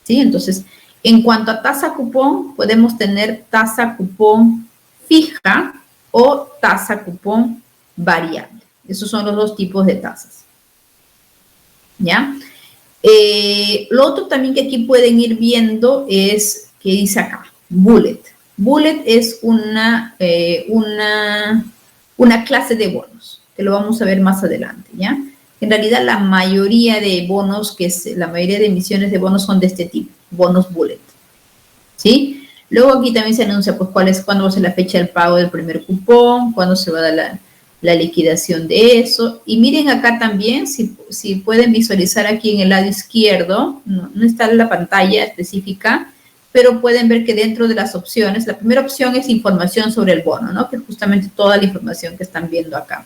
¿sí? Entonces, en cuanto a tasa cupón, podemos tener tasa cupón fija o tasa cupón variable. Esos son los dos tipos de tasas, ¿ya? Lo otro también que aquí pueden ir viendo es, que dice acá, bullet. Bullet es una clase de bonos, que lo vamos a ver más adelante, ¿ya? En realidad, la mayoría de bonos, la mayoría de emisiones de bonos son de este tipo, bonos bullet, ¿sí? Luego aquí también se anuncia, pues, cuándo va a ser la fecha del pago del primer cupón, cuándo se va a dar la liquidación de eso. Y miren acá también, si pueden visualizar aquí en el lado izquierdo, no está en la pantalla específica, pero pueden ver que dentro de las opciones, la primera opción es información sobre el bono, ¿no? Que es justamente toda la información que están viendo acá.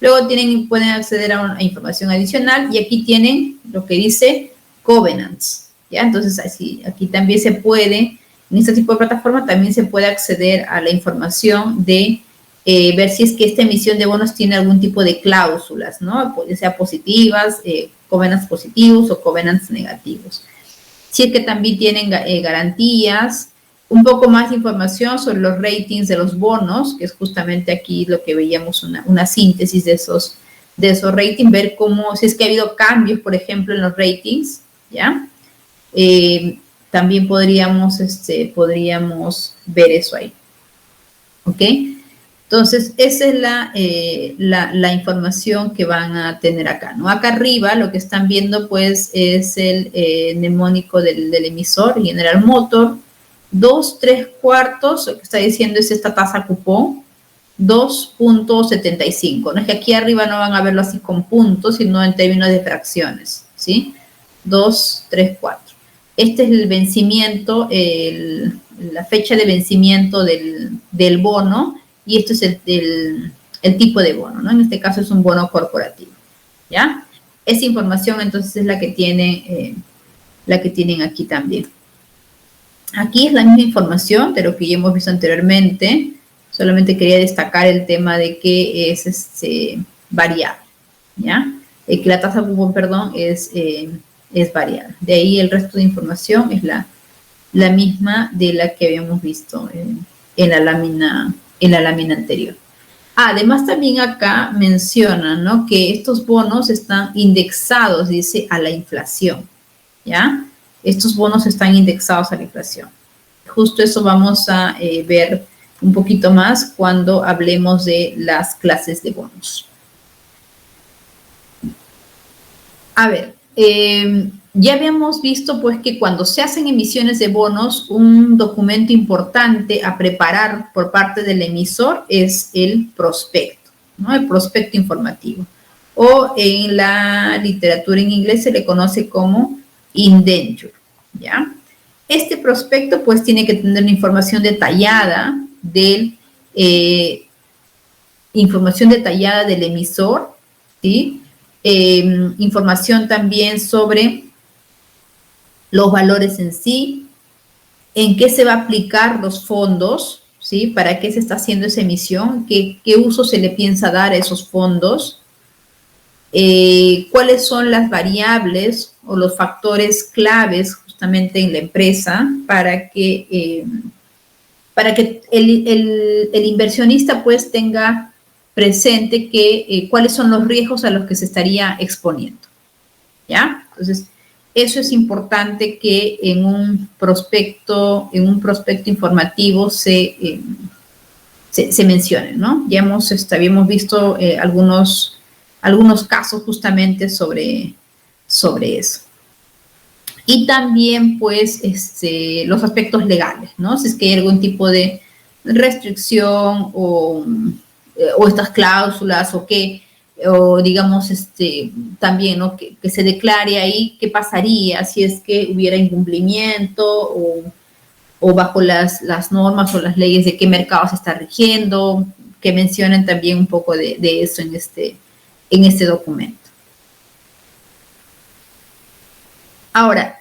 Luego pueden acceder a información adicional y aquí tienen lo que dice covenants, ¿ya? Entonces, aquí también se puede, en este tipo de plataforma también se puede acceder a la información de ver si es que esta emisión de bonos tiene algún tipo de cláusulas, ¿no? Ya sea positivas, covenants positivos o covenants negativos. Si es que también tienen garantías, un poco más de información sobre los ratings de los bonos, que es justamente aquí lo que veíamos, una síntesis de esos ratings, ver si es que ha habido cambios, por ejemplo, en los ratings, ¿ya? También podríamos ver eso ahí, ¿ok? Entonces, esa es la información que van a tener acá, ¿no? Acá arriba lo que están viendo, pues, es el mnemónico del emisor, General Motors. 2 3/4, lo que está diciendo es esta tasa cupón, 2.75. No es que aquí arriba no van a verlo así con puntos, sino en términos de fracciones, ¿sí? 2 3/4. Este es el vencimiento, la fecha de vencimiento del bono, y esto es el tipo de bono, ¿no? En este caso es un bono corporativo, ¿ya? Esa información, entonces, es la que tienen aquí también. Aquí es la misma información de lo que ya hemos visto anteriormente, solamente quería destacar el tema de que es variable, ¿ya? Que la tasa de cupón, perdón, es variable. De ahí el resto de información es la misma de la que habíamos visto en la lámina anterior. Además, también acá mencionan, ¿no?, que estos bonos están indexados, dice, a la inflación, ¿ya? Estos bonos están indexados a la inflación. Justo eso vamos a ver un poquito más cuando hablemos de las clases de bonos. A ver, ya habíamos visto, pues, que cuando se hacen emisiones de bonos, un documento importante a preparar por parte del emisor es el prospecto, ¿no? El prospecto informativo. O en la literatura en inglés se le conoce como indenture, ¿ya? Este prospecto, pues, tiene que tener una información detallada del emisor, ¿sí? Información también sobre los valores en sí, en qué se va a aplicar los fondos, ¿sí? Para qué se está haciendo esa emisión, qué uso se le piensa dar a esos fondos, cuáles son las variables o los factores claves justamente en la empresa para que para que el inversionista pues tenga presente que, cuáles son los riesgos a los que se estaría exponiendo, ¿ya? Entonces, eso es importante que en un prospecto informativo se mencione, ¿no? Ya habíamos visto algunos casos justamente sobre eso. Y también, pues, los aspectos legales, ¿no? Si es que hay algún tipo de restricción o estas cláusulas o digamos, también, ¿no? Que se declare ahí qué pasaría si es que hubiera incumplimiento o bajo las normas o las leyes de qué mercado se está rigiendo, que mencionen también un poco de eso en este documento. Ahora,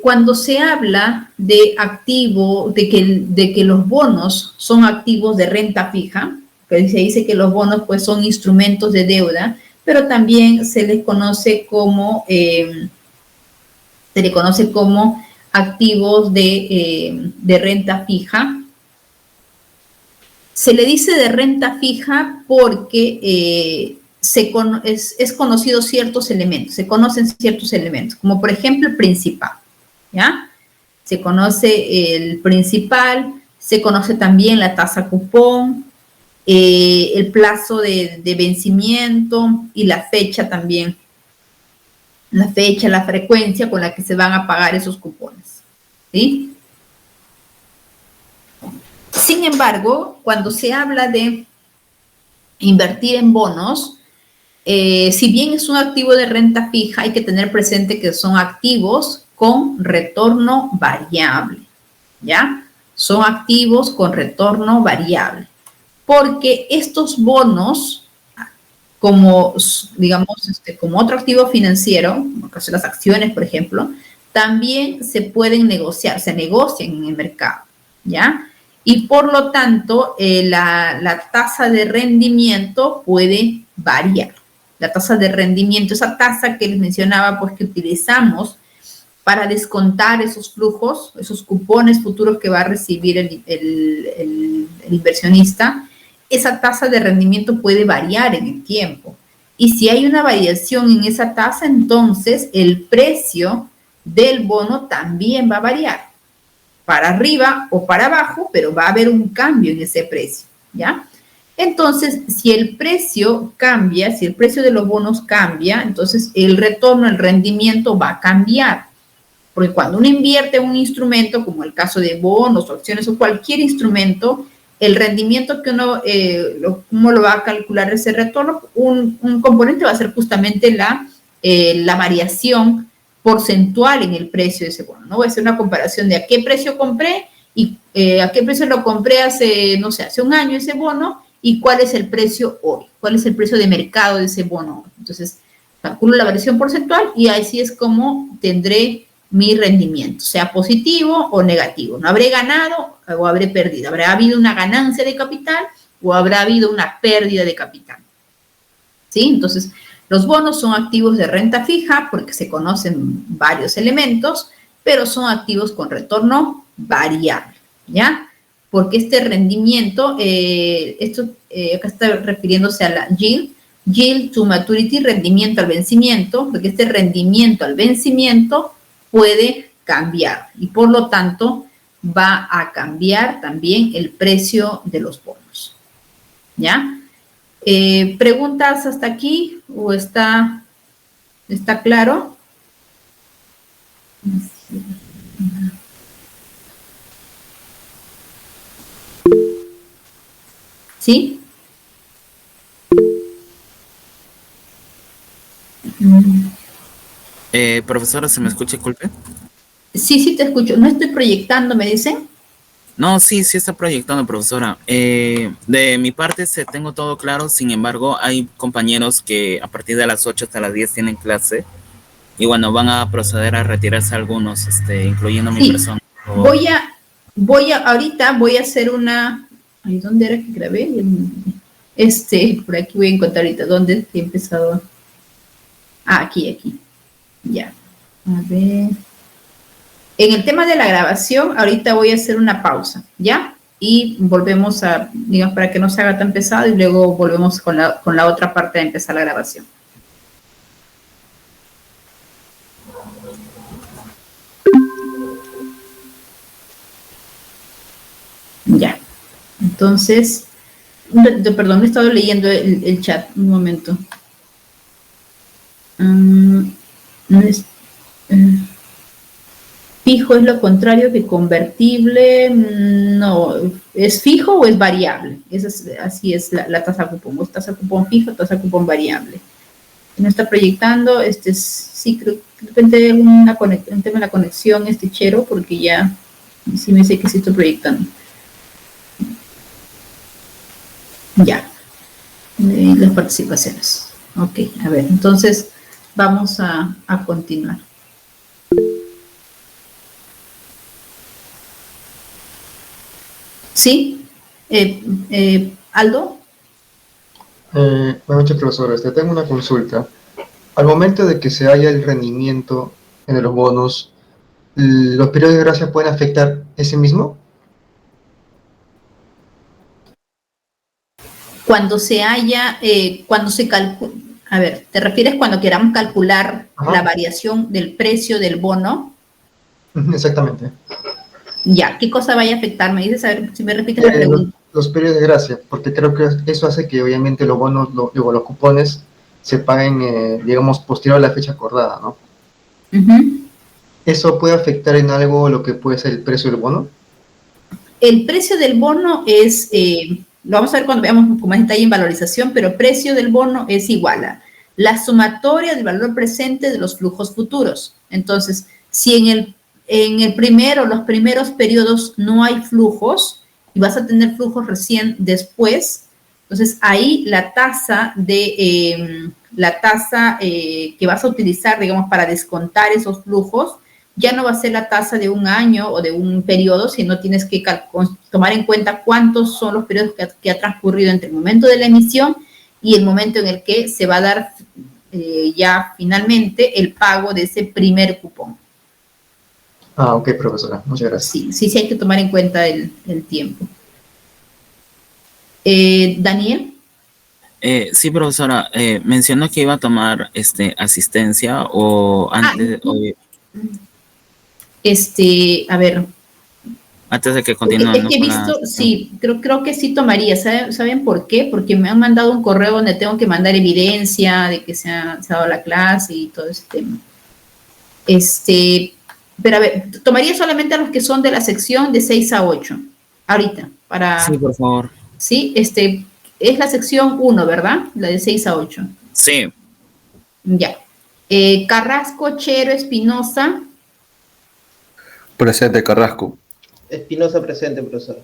cuando se habla de que los bonos son activos de renta fija, que se dice que los bonos pues son instrumentos de deuda, pero también se les conoce como activos de renta fija. Se le dice de renta fija porque es conocido ciertos elementos, se conocen ciertos elementos, como por ejemplo el principal, ¿ya? Se conoce el principal, se conoce también la tasa cupón, el plazo de vencimiento y la fecha también. La fecha, la frecuencia con la que se van a pagar esos cupones, ¿sí? Sin embargo, cuando se habla de invertir en bonos, si bien es un activo de renta fija, hay que tener presente que son activos con retorno variable, ¿ya? Son activos con retorno variable, porque estos bonos, como, digamos, como otro activo financiero, como las acciones, por ejemplo, también se pueden negociar, se negocian en el mercado, ¿ya? Y por lo tanto, la tasa de rendimiento puede variar. La tasa de rendimiento, esa tasa que les mencionaba, pues que utilizamos para descontar esos flujos, esos cupones futuros que va a recibir el inversionista, esa tasa de rendimiento puede variar en el tiempo. Y si hay una variación en esa tasa, entonces el precio del bono también va a variar, para arriba o para abajo, pero va a haber un cambio en ese precio, ¿ya? Entonces, si el precio cambia, si el precio de los bonos cambia, entonces el retorno, el rendimiento va a cambiar. Porque cuando uno invierte en un instrumento, como el caso de bonos o acciones o cualquier instrumento, el rendimiento que ¿cómo lo va a calcular ese retorno? Un componente va a ser justamente la variación porcentual en el precio de ese bono, ¿no? Voy a hacer una comparación de a qué precio compré y a qué precio lo compré hace un año ese bono y cuál es el precio hoy, cuál es el precio de mercado de ese bono. Entonces, calculo la variación porcentual y así es como tendré mi rendimiento, sea positivo o negativo. No habré ganado o habré perdido. Habrá habido una ganancia de capital o habrá habido una pérdida de capital. ¿Sí? Entonces, los bonos son activos de renta fija porque se conocen varios elementos, pero son activos con retorno variable, ¿ya? Porque este rendimiento, acá está refiriéndose a la yield to maturity, rendimiento al vencimiento, porque este rendimiento al vencimiento puede cambiar y por lo tanto va a cambiar también el precio de los bonos, ¿ya? ¿Preguntas hasta aquí o está claro? ¿Sí? Profesora, ¿se me escucha, disculpe? Sí, te escucho. ¿No estoy proyectando, me dicen? No, sí está proyectando, profesora. De mi parte tengo todo claro, sin embargo, hay compañeros que a partir de las 8 hasta las 10 tienen clase y bueno, van a proceder a retirarse algunos, incluyendo mi persona. Ahorita voy a hacer una... Ay, ¿dónde era que grabé? Por aquí voy a encontrar ahorita dónde he empezado. Aquí. Ya. A ver. En el tema de la grabación, ahorita voy a hacer una pausa, ¿ya? y volvemos a, digamos, para que no se haga tan pesado y luego volvemos con la otra parte de empezar la grabación. Ya, entonces, perdón, he estado leyendo el chat, un momento. Fijo es lo contrario que convertible, no, ¿es fijo o es variable? Así es la tasa cupón, o tasa cupón fijo, tasa cupón variable. No está proyectando, sí, creo que de repente un tema de la conexión, chero, porque ya sí me dice que sí estoy proyectando. Ya, las participaciones. Ok, a ver, entonces vamos a continuar. ¿Sí? ¿Aldo? Buenas noches, profesor. Tengo una consulta. Al momento de que se haya el rendimiento en los bonos, ¿los periodos de gracia pueden afectar ese mismo? Cuando se haya, cuando se calcula, a ver, ¿te refieres cuando queramos calcular la variación del precio del bono? Exactamente. Ya, ¿qué cosa vaya a afectar? Me dices, a ver, si me repites la pregunta. Los periodos de gracia, porque creo que eso hace que obviamente los bonos, los cupones, se paguen, digamos, posterior a la fecha acordada, ¿no? ¿Eso puede afectar en algo lo que puede ser el precio del bono? El precio del bono es, lo vamos a ver cuando veamos con más detalle en valorización, pero precio del bono es igual a la sumatoria del valor presente de los flujos futuros. Entonces, si en el primero, los primeros periodos no hay flujos y vas a tener flujos recién después, entonces ahí la tasa que vas a utilizar, digamos, para descontar esos flujos, ya no va a ser la tasa de un año o de un periodo, sino tienes que tomar en cuenta cuántos son los periodos que ha transcurrido entre el momento de la emisión y el momento en el que se va a dar ya finalmente el pago de ese primer cupón. Ah, ok, profesora. Muchas gracias. Sí hay que tomar en cuenta el tiempo. Daniel. Sí, profesora, mencionó que iba a tomar asistencia o antes... a ver. Antes de que continúe. Es que he visto, sí, creo que sí tomaría. ¿Saben por qué? Porque me han mandado un correo donde tengo que mandar evidencia de que se ha dado la clase y todo ese tema. Pero a ver, tomaría solamente a los que son de la sección de 6 a 8. Ahorita, para... Sí, por favor. Sí, es la sección 1, ¿verdad? La de 6 a 8. Sí. Ya. Carrasco, Chero, Espinosa. Presente, Carrasco. Espinosa presente, profesor.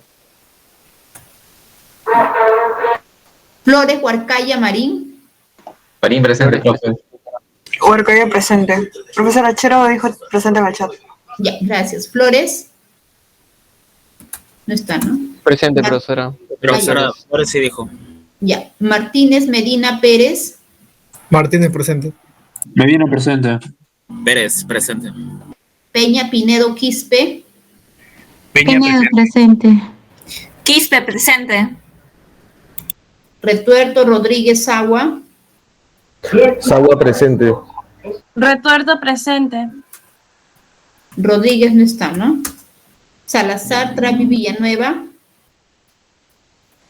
Flores, Huarcaya, Marín. Marín presente, profe. Huarcaya presente. Profesora Chero dijo presente en el chat. Ya, gracias. Flores. No está, ¿no? Presente, profesora. Profesora, ahora sí dijo. Ya. Martínez, Medina, Pérez. Martínez presente. Medina presente. Pérez presente. Peña, Pinedo, Quispe. Peña presente. Quispe presente. Retuerto, Rodríguez, Sagua. Sagua presente. Retuerto presente. Rodríguez no está, ¿no? Salazar, Trapi, Villanueva.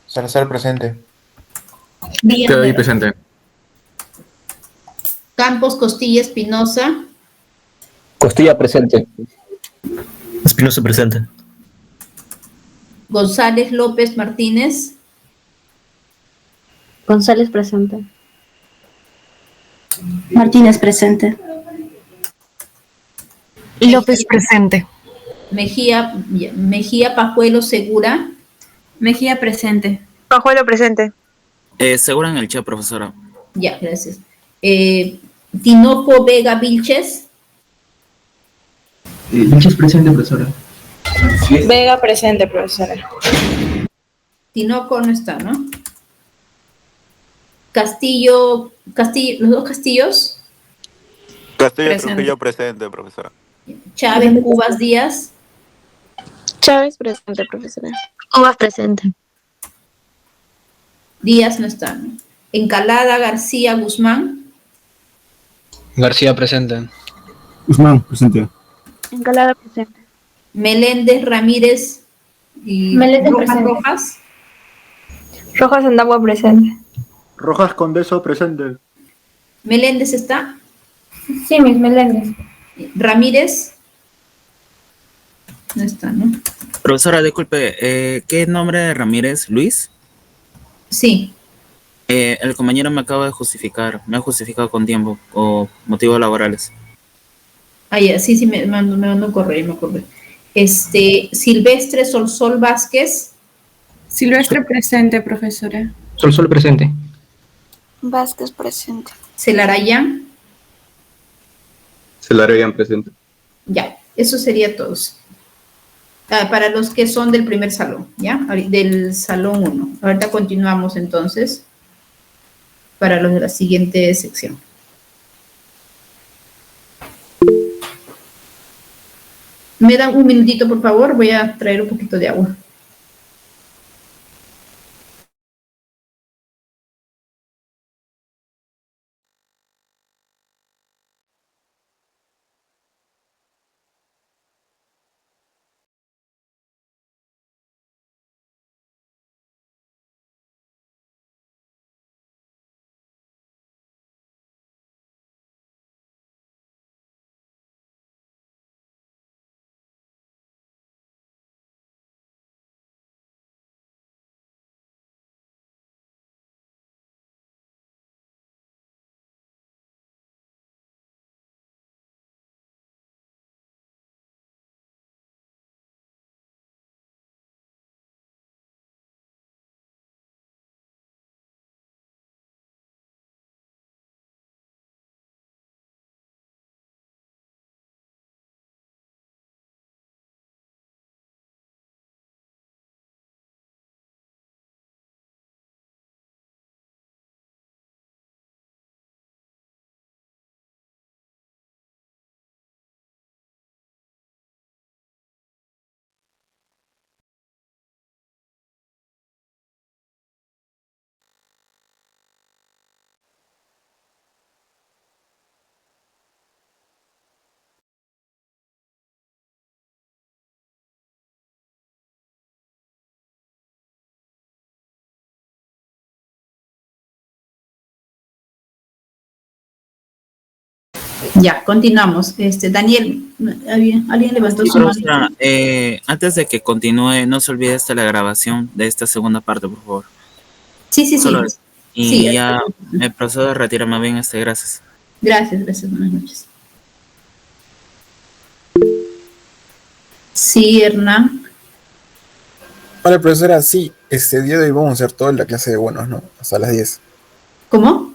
Salazar presente. Estoy presente. Campos, Costilla, Espinosa. Costilla presente. Espinosa presente. González, López, Martínez. González presente. Martínez presente. López presente. Mejía, Pajuelo, Segura. Mejía presente. Pajuelo presente. Segura en el chat, profesora. Ya, gracias. Tinoco, Vega, Vilches. Vilches presente, profesora. Vega presente, profesora. Tinoco no está, ¿no? Castillo, los dos Castillos. Castillo Trujillo presente, profesora. Chávez, Cubas, Díaz. Chávez presente, profesora. Uvas presente. Díaz no está, ¿no? Encalada, García, Guzmán. García presente. Guzmán, presente. Encalada presente. Meléndez, Ramírez y Meléndez Rojas, presente. Rojas. Rojas Andagua presente. Rojas Condeso, presente. Meléndez está. Sí, Miss Meléndez. Ramírez. No está, ¿no? Profesora, disculpe, ¿qué nombre de Ramírez? ¿Luis? Sí. El compañero me acaba de justificar, me ha justificado con tiempo o motivos laborales. Ya, sí, me mandó un correo, me acordé. Silvestre Solsol Vázquez. Silvestre presente, profesora. Sol presente. Vázquez presente. Celarayán. Celarayán presente. Ya, eso sería todos. Para los que son del primer salón, ¿ya? Del salón 1. Ahorita continuamos entonces para los de la siguiente sección. Me dan un minutito, por favor. Voy a traer un poquito de agua. Ya, continuamos. Daniel, ¿alguien levantó su mano? Profesora, antes de que continúe, no se olvide la grabación de esta segunda parte, por favor. Sí. Solo eso. Y Sí, ya me procedo a retirarme bien, gracias. Gracias, buenas noches. Sí, Hernán. Vale, profesora, sí, día de hoy vamos a hacer toda la clase de bonos, ¿no? Hasta las 10. ¿Cómo?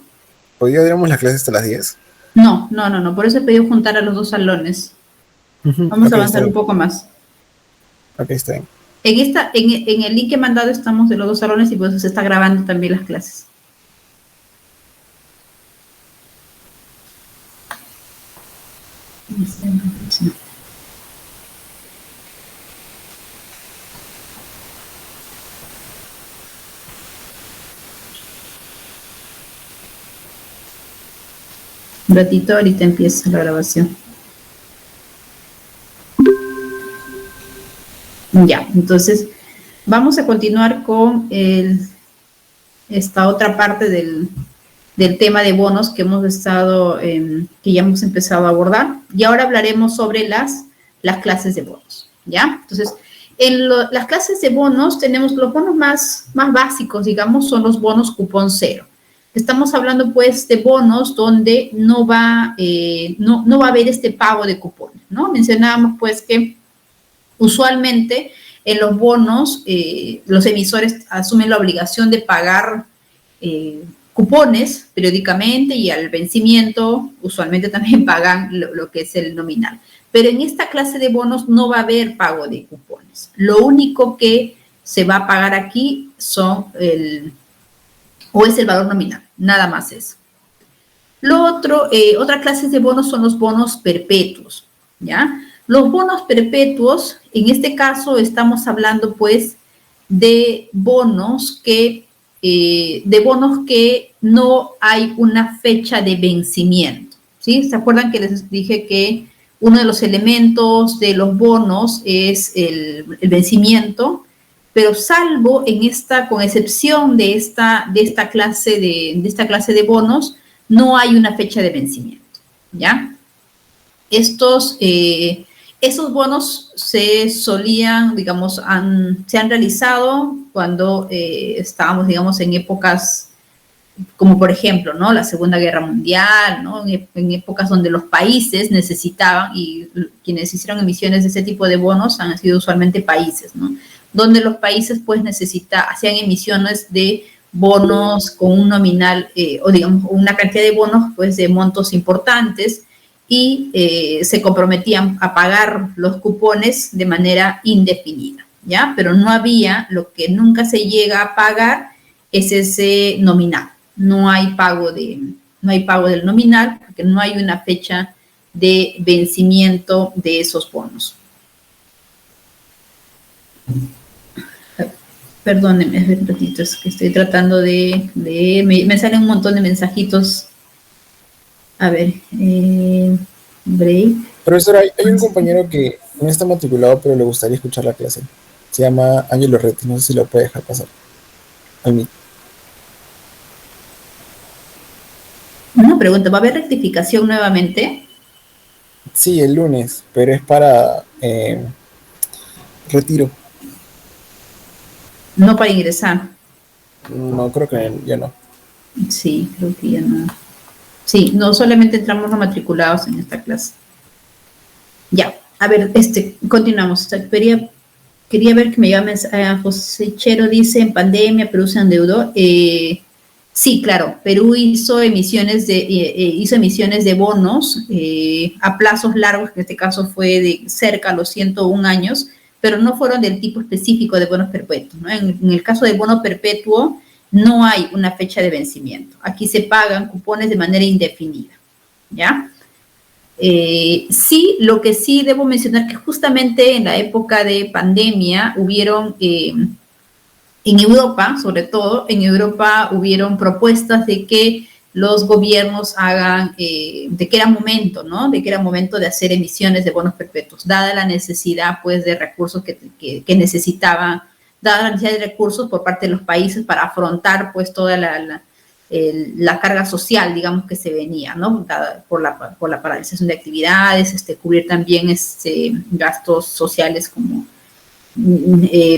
¿Hoy día diéramos la clase hasta las 10? No, por eso he pedido juntar a los dos salones. Vamos a avanzar un poco más. Ok, está bien. En el link que he mandado estamos de los dos salones y pues se está grabando también las clases. Un ratito, ahorita empieza la grabación. Ya, entonces vamos a continuar con esta otra parte del tema de bonos que hemos estado, que ya hemos empezado a abordar. Y ahora hablaremos sobre las clases de bonos, ¿ya? Entonces, en las clases de bonos tenemos los bonos más básicos, digamos, son los bonos cupón cero. Estamos hablando, pues, de bonos donde no va a haber este pago de cupones, ¿no? Mencionábamos, pues, que usualmente en los bonos los emisores asumen la obligación de pagar cupones periódicamente y al vencimiento usualmente también pagan lo que es el nominal. Pero en esta clase de bonos no va a haber pago de cupones. Lo único que se va a pagar aquí es el valor nominal, nada más eso. Otra clase de bonos son los bonos perpetuos, ¿ya? Los bonos perpetuos, en este caso estamos hablando pues de bonos que no hay una fecha de vencimiento, ¿sí? ¿Se acuerdan que les dije que uno de los elementos de los bonos es el vencimiento? Pero salvo con excepción de esta clase de bonos, no hay una fecha de vencimiento, ¿ya? Esos bonos se solían, digamos, se han realizado cuando estábamos, digamos, en épocas como por ejemplo, ¿no? La Segunda Guerra Mundial, ¿no? En épocas donde los países necesitaban, y quienes hicieron emisiones de ese tipo de bonos han sido usualmente países, ¿no? Donde los países pues hacían emisiones de bonos con un nominal, o digamos, una cantidad de bonos pues de montos importantes, y se comprometían a pagar los cupones de manera indefinida, ¿ya? Pero no había, lo que nunca se llega a pagar es ese nominal. No hay pago del nominal porque no hay una fecha de vencimiento de esos bonos. Perdónenme un ratito, es que estoy tratando me salen un montón de mensajitos. A ver, break. Profesora, hay un compañero que no está matriculado, pero le gustaría escuchar la clase. Se llama Ángelo Retti, no sé si lo puede dejar pasar. A mí. Una pregunta, ¿va a haber rectificación nuevamente? Sí, el lunes, pero es para retiro. No para ingresar. No, creo que ya no. Sí, creo que ya no. Sí, no solamente entramos no matriculados en esta clase. Ya, a ver, continuamos. Quería ver que me llama José Chero, dice, en pandemia Perú se endeudó. Sí, claro, Perú hizo emisiones de bonos a plazos largos, que en este caso fue de cerca a los 101 años, pero no fueron del tipo específico de bonos perpetuos, ¿no? En el caso de bono perpetuo no hay una fecha de vencimiento. Aquí se pagan cupones de manera indefinida, ¿ya? Sí, lo que sí debo mencionar que justamente en la época de pandemia hubieron... en Europa, sobre todo, en Europa hubieron propuestas de que los gobiernos hagan, de que era momento, ¿no? De que era momento de hacer emisiones de bonos perpetuos, dada la necesidad, pues, de recursos que necesitaban, dada la necesidad de recursos por parte de los países para afrontar, pues, toda la carga social, digamos, que se venía, ¿no? Dada por la paralización de actividades, cubrir también gastos sociales como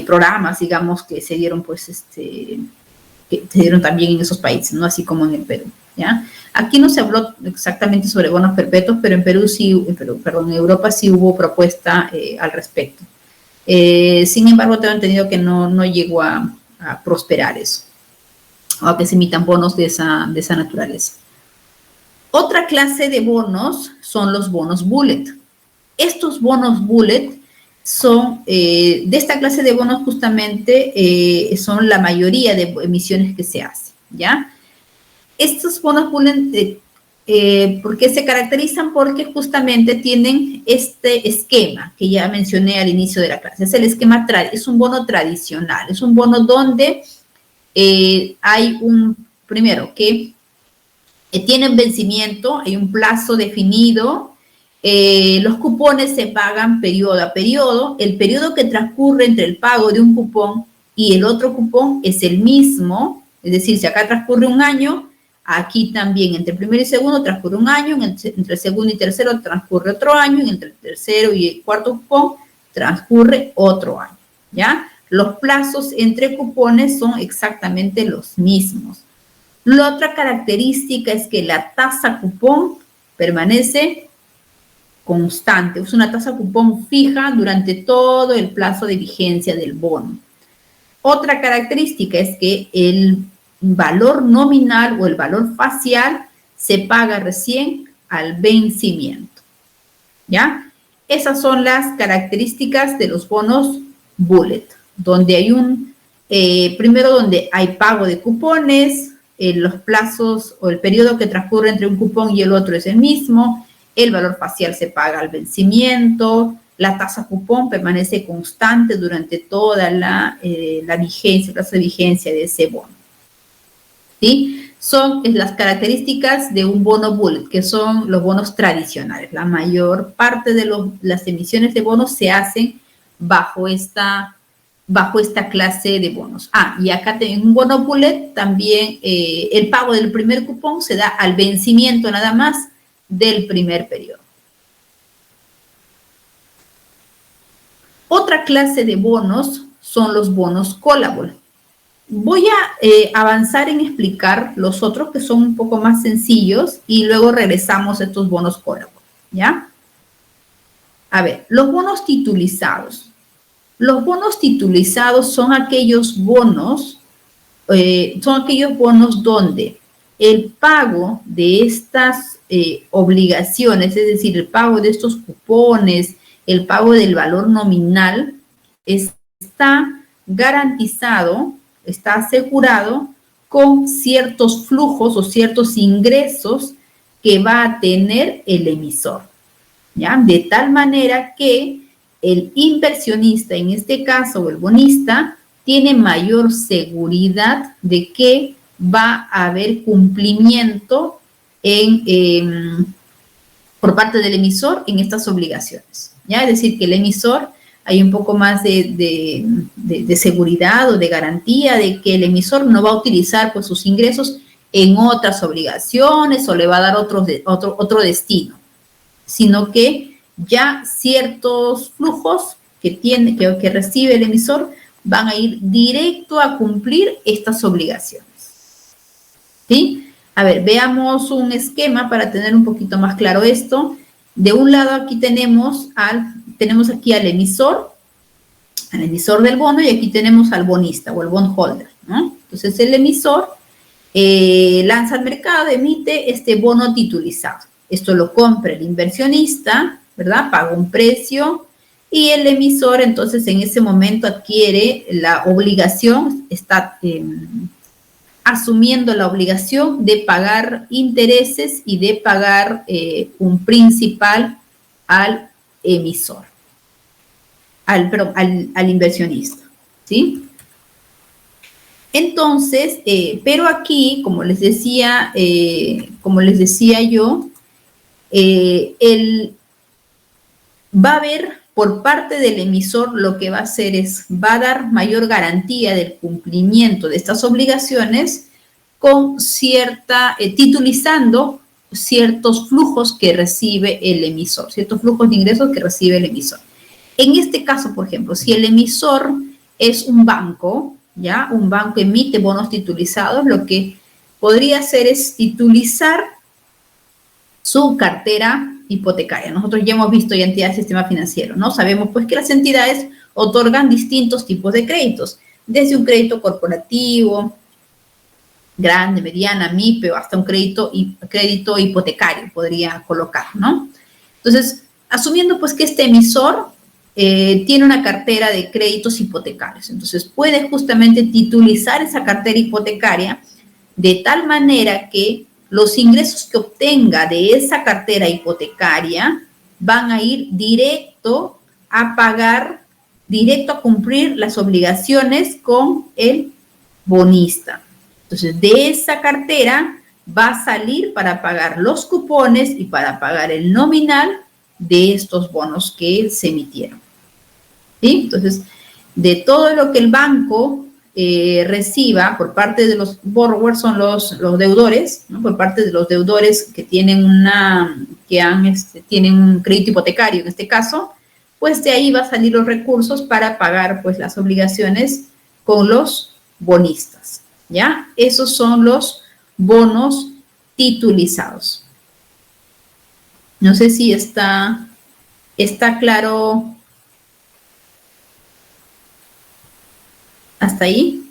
programas, digamos, que se dieron, pues, que se dieron también en esos países, ¿no? Así como en el Perú, ¿ya? Aquí no se habló exactamente sobre bonos perpetuos, pero en Europa sí hubo propuesta al respecto. Sin embargo, tengo entendido que no llegó a prosperar eso, o a que se emitan bonos de esa naturaleza. Otra clase de bonos son los bonos bullet. Estos bonos bullet son, de esta clase de bonos justamente, son la mayoría de emisiones que se hacen, ¿ya? Estos bonos bullet, ¿por qué se caracterizan? Porque justamente tienen este esquema que ya mencioné al inicio de la clase. Es el esquema, es un bono tradicional, es un bono donde hay primero, que tienen vencimiento, hay un plazo definido. Los cupones se pagan periodo a periodo. El periodo que transcurre entre el pago de un cupón y el otro cupón es el mismo. Es decir, si acá transcurre un año, aquí también entre el primero y segundo transcurre un año, entre el segundo y tercero transcurre otro año, y entre el tercero y el cuarto cupón transcurre otro año, ¿ya? Los plazos entre cupones son exactamente los mismos. La otra característica es que la tasa cupón permanece constante, es una tasa cupón fija durante todo el plazo de vigencia del bono. Otra característica es que el valor nominal o el valor facial se paga recién al vencimiento, ¿ya? Esas son las características de los bonos bullet, donde hay primero donde hay pago de cupones, los plazos o el periodo que transcurre entre un cupón y el otro es el mismo. El valor facial se paga al vencimiento, la tasa cupón permanece constante durante toda la vigencia, plazo de vigencia de ese bono. ¿Sí? Son las características de un bono bullet, que son los bonos tradicionales. La mayor parte de las emisiones de bonos se hacen bajo esta clase de bonos. Y acá en un bono bullet también el pago del primer cupón se da al vencimiento nada más del primer periodo. Otra clase de bonos son los bonos callable. Voy a avanzar en explicar los otros que son un poco más sencillos y luego regresamos a estos bonos callable, ¿ya? A ver, los bonos titulizados. Los bonos titulizados son aquellos bonos donde el pago de estas obligaciones, es decir, el pago de estos cupones, el pago del valor nominal, está garantizado, está asegurado con ciertos flujos o ciertos ingresos que va a tener el emisor, ¿ya? De tal manera que el inversionista, en este caso el bonista, tiene mayor seguridad de que va a haber cumplimiento por parte del emisor en estas obligaciones, ¿ya? Es decir, que el emisor hay un poco más de seguridad o de garantía de que el emisor no va a utilizar pues, sus ingresos en otras obligaciones o le va a dar otro destino, sino que ya ciertos flujos que recibe el emisor van a ir directo a cumplir estas obligaciones. ¿Sí? A ver, veamos un esquema para tener un poquito más claro esto. De un lado aquí tenemos aquí al emisor del bono, y aquí tenemos al bonista o el bondholder, ¿no? Entonces el emisor lanza al mercado, emite este bono titulizado. Esto lo compra el inversionista, ¿verdad? Paga un precio y el emisor entonces en ese momento adquiere la obligación, está asumiendo la obligación de pagar intereses y de pagar un principal al emisor, al inversionista, ¿sí? Entonces, pero aquí, como les decía yo, va a haber por parte del emisor lo que va a hacer va a dar mayor garantía del cumplimiento de estas obligaciones con titulizando ciertos flujos que recibe el emisor, ciertos flujos de ingresos que recibe el emisor. En este caso, por ejemplo, si el emisor es un banco, ¿ya? Un banco emite bonos titulizados, lo que podría hacer es titulizar su cartera hipotecaria. Nosotros ya hemos visto ya entidades del sistema financiero, ¿no? Sabemos pues que las entidades otorgan distintos tipos de créditos, desde un crédito corporativo, grande, mediana, MIPE, o hasta un crédito hipotecario podría colocar, ¿no? Entonces, asumiendo pues que este emisor tiene una cartera de créditos hipotecarios, entonces puede justamente titulizar esa cartera hipotecaria de tal manera que los ingresos que obtenga de esa cartera hipotecaria van a ir directo a cumplir las obligaciones con el bonista. Entonces, de esa cartera va a salir para pagar los cupones y para pagar el nominal de estos bonos que se emitieron. ¿Sí? Entonces, de todo lo que el banco reciba por parte de los borrowers, son los deudores, ¿no? Por parte de los deudores que tienen tienen un crédito hipotecario en este caso, pues de ahí va a salir los recursos para pagar pues las obligaciones con los bonistas, ¿ya? Esos son los bonos titulizados. No sé si está claro hasta ahí.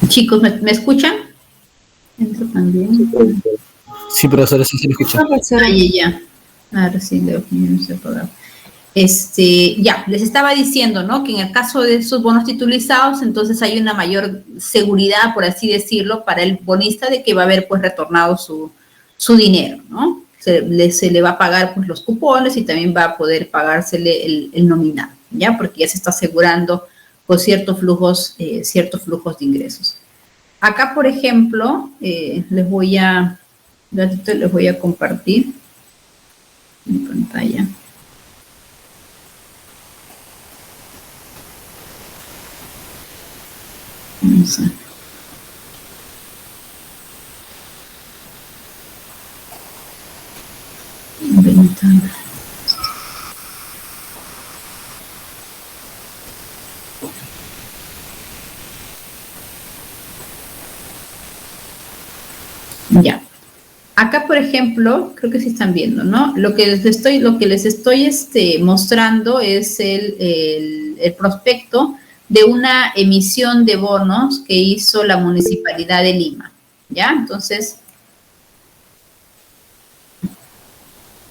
Chicos, ¿me escuchan? Entro también. Sí, profesora, sí se le escucha. Ya. Ahora sí, leo que no se apagado. Ya, les estaba diciendo, ¿no? Que en el caso de esos bonos titulizados, entonces hay una mayor seguridad, por así decirlo, para el bonista de que va a haber, pues, retornado su dinero, ¿no? Se le va a pagar, pues, los cupones y también va a poder pagársele el nominal, ¿ya? Porque ya se está asegurando, pues, ciertos flujos de ingresos. Acá, por ejemplo, les voy a compartir mi pantalla. Vamos a... Ventana. Ya. Acá, por ejemplo, creo que sí están viendo, ¿no? Lo que les estoy mostrando es el prospecto de una emisión de bonos que hizo la Municipalidad de Lima, ¿ya? Entonces,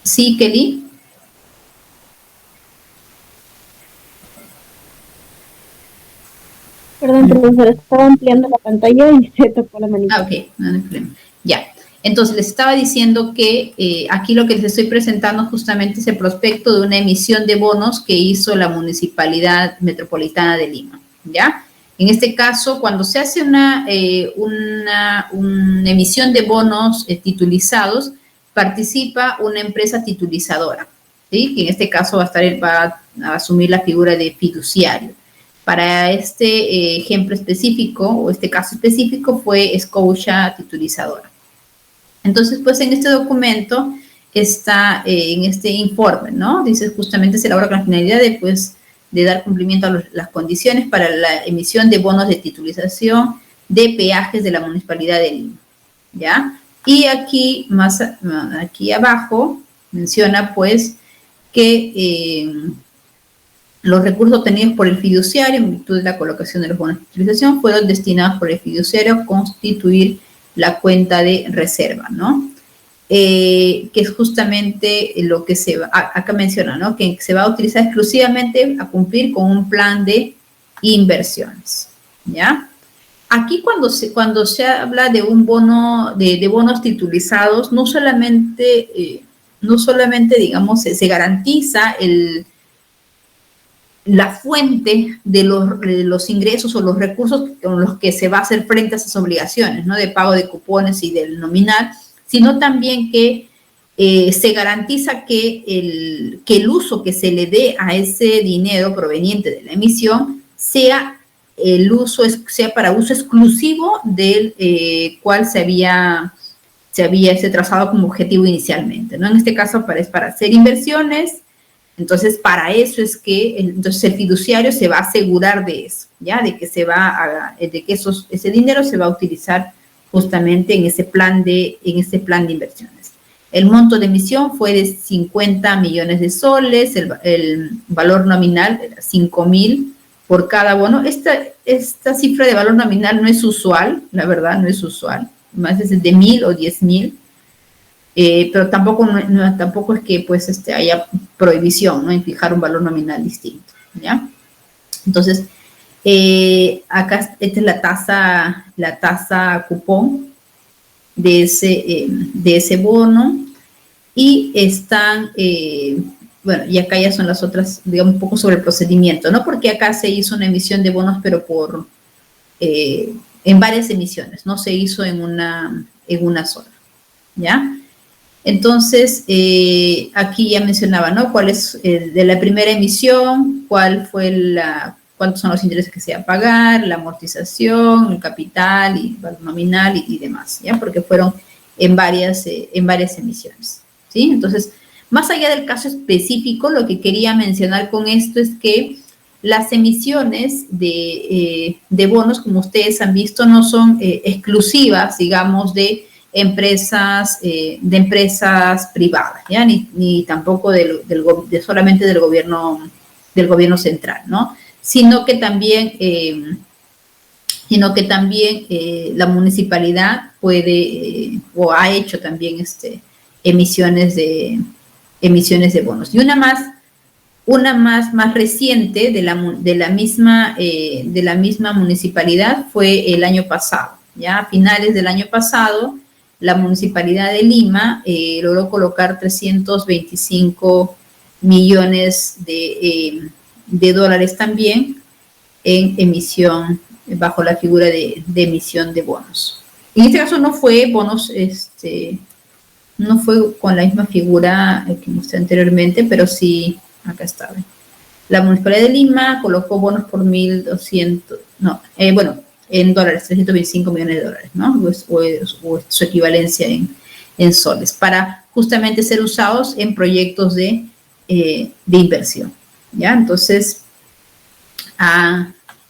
¿sí, Kelly? Perdón, profesora, estaba ampliando la pantalla y se tocó la manita. Ah, ok, no hay problema. Ya. Entonces, les estaba diciendo que aquí lo que les estoy presentando justamente es el prospecto de una emisión de bonos que hizo la Municipalidad Metropolitana de Lima, ¿ya? En este caso, cuando se hace una emisión de bonos titulizados, participa una empresa titulizadora, ¿sí? Que en este caso va a asumir la figura de fiduciario. Para este ejemplo específico, o este caso específico, fue Scotia Titulizadora. Entonces, pues en este documento está, en este informe, ¿no? Dice justamente se elabora con la finalidad de dar cumplimiento a las condiciones para la emisión de bonos de titulización de peajes de la Municipalidad de Lima, ¿ya? Y aquí, aquí abajo, menciona, pues, que los recursos obtenidos por el fiduciario en virtud de la colocación de los bonos de titulización fueron destinados por el fiduciario a constituir la cuenta de reserva, ¿no? Que es justamente lo que acá menciona, ¿no? Que se va a utilizar exclusivamente a cumplir con un plan de inversiones, ¿ya? Aquí cuando se habla de un bono, de bonos titulizados, no solamente digamos, se garantiza la fuente de los ingresos o los recursos con los que se va a hacer frente a esas obligaciones, ¿no? De pago de cupones y del nominal, sino también que se garantiza que el uso que se le dé a ese dinero proveniente de la emisión sea para uso exclusivo del cual se había trazado como objetivo inicialmente, ¿no? En este caso es para hacer inversiones. Entonces, para eso es que entonces el fiduciario se va a asegurar de eso, ¿ya? De que ese dinero se va a utilizar justamente en ese plan de inversiones. El monto de emisión fue de 50 millones de soles, el valor nominal era 5.000 por cada bono. Esta cifra de valor nominal no es usual, la verdad, no es usual. Más es de 1.000 o 10.000. Pero tampoco es que pues haya prohibición, ¿no? En fijar un valor nominal distinto, ¿ya? Entonces, acá esta es la tasa cupón de ese bono, y están, bueno, y acá ya son las otras, digamos, un poco sobre el procedimiento, ¿no? Porque acá se hizo una emisión de bonos, pero en varias emisiones, no se hizo en una sola, ¿ya? Entonces, aquí ya mencionaba, ¿no? Cuál es de la primera emisión, cuántos son los intereses que se va a pagar, la amortización, el capital y el nominal y demás, ¿ya? Porque fueron en varias emisiones, ¿sí? Entonces, más allá del caso específico, lo que quería mencionar con esto es que las emisiones de bonos, como ustedes han visto, no son exclusivas, digamos, de empresas privadas, ¿ya? Ni tampoco solamente del gobierno central, ¿no? Sino que también sino que también la municipalidad puede o ha hecho también emisiones de bonos. Y una más reciente de la misma municipalidad fue el año pasado. Ya a finales del año pasado, la Municipalidad de Lima logró colocar 325 millones de dólares también en emisión, bajo la figura de emisión de bonos. En este caso no fue bonos, no fue con la misma figura que mostré anteriormente, pero sí, acá está. La Municipalidad de Lima colocó bonos por 1.200, en dólares, 325 millones de dólares, ¿no? O su equivalencia en soles, para justamente ser usados en proyectos de inversión, ¿ya? Entonces,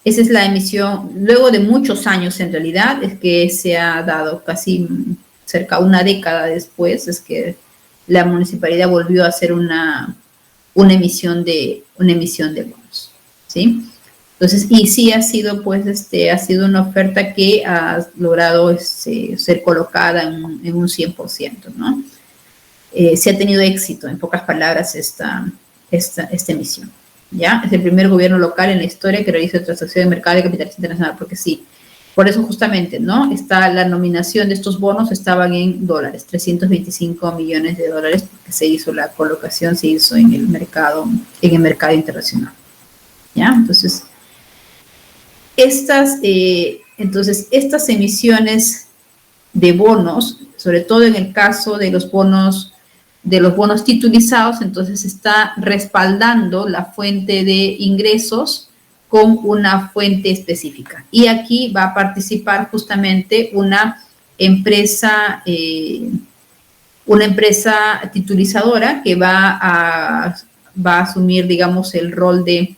esa es la emisión, luego de muchos años en realidad, es que se ha dado casi cerca de una década después, es que la municipalidad volvió a hacer una emisión de bonos, ¿sí? Entonces, y sí ha sido, pues, ha sido una oferta que ha logrado ser colocada en un 100%, ¿no? Se ha tenido éxito, en pocas palabras, esta emisión, ¿ya? Es el primer gobierno local en la historia que realiza transacción de mercado de capitales internacional, porque sí, por eso justamente, ¿no? La nominación de estos bonos estaban en dólares, 325 millones de dólares, porque se hizo la colocación, se hizo en el mercado internacional, ¿ya? Entonces, estas emisiones de bonos, sobre todo en el caso de los bonos titulizados, entonces está respaldando la fuente de ingresos con una fuente específica. Y aquí va a participar justamente una empresa titulizadora que va a asumir, digamos, el rol de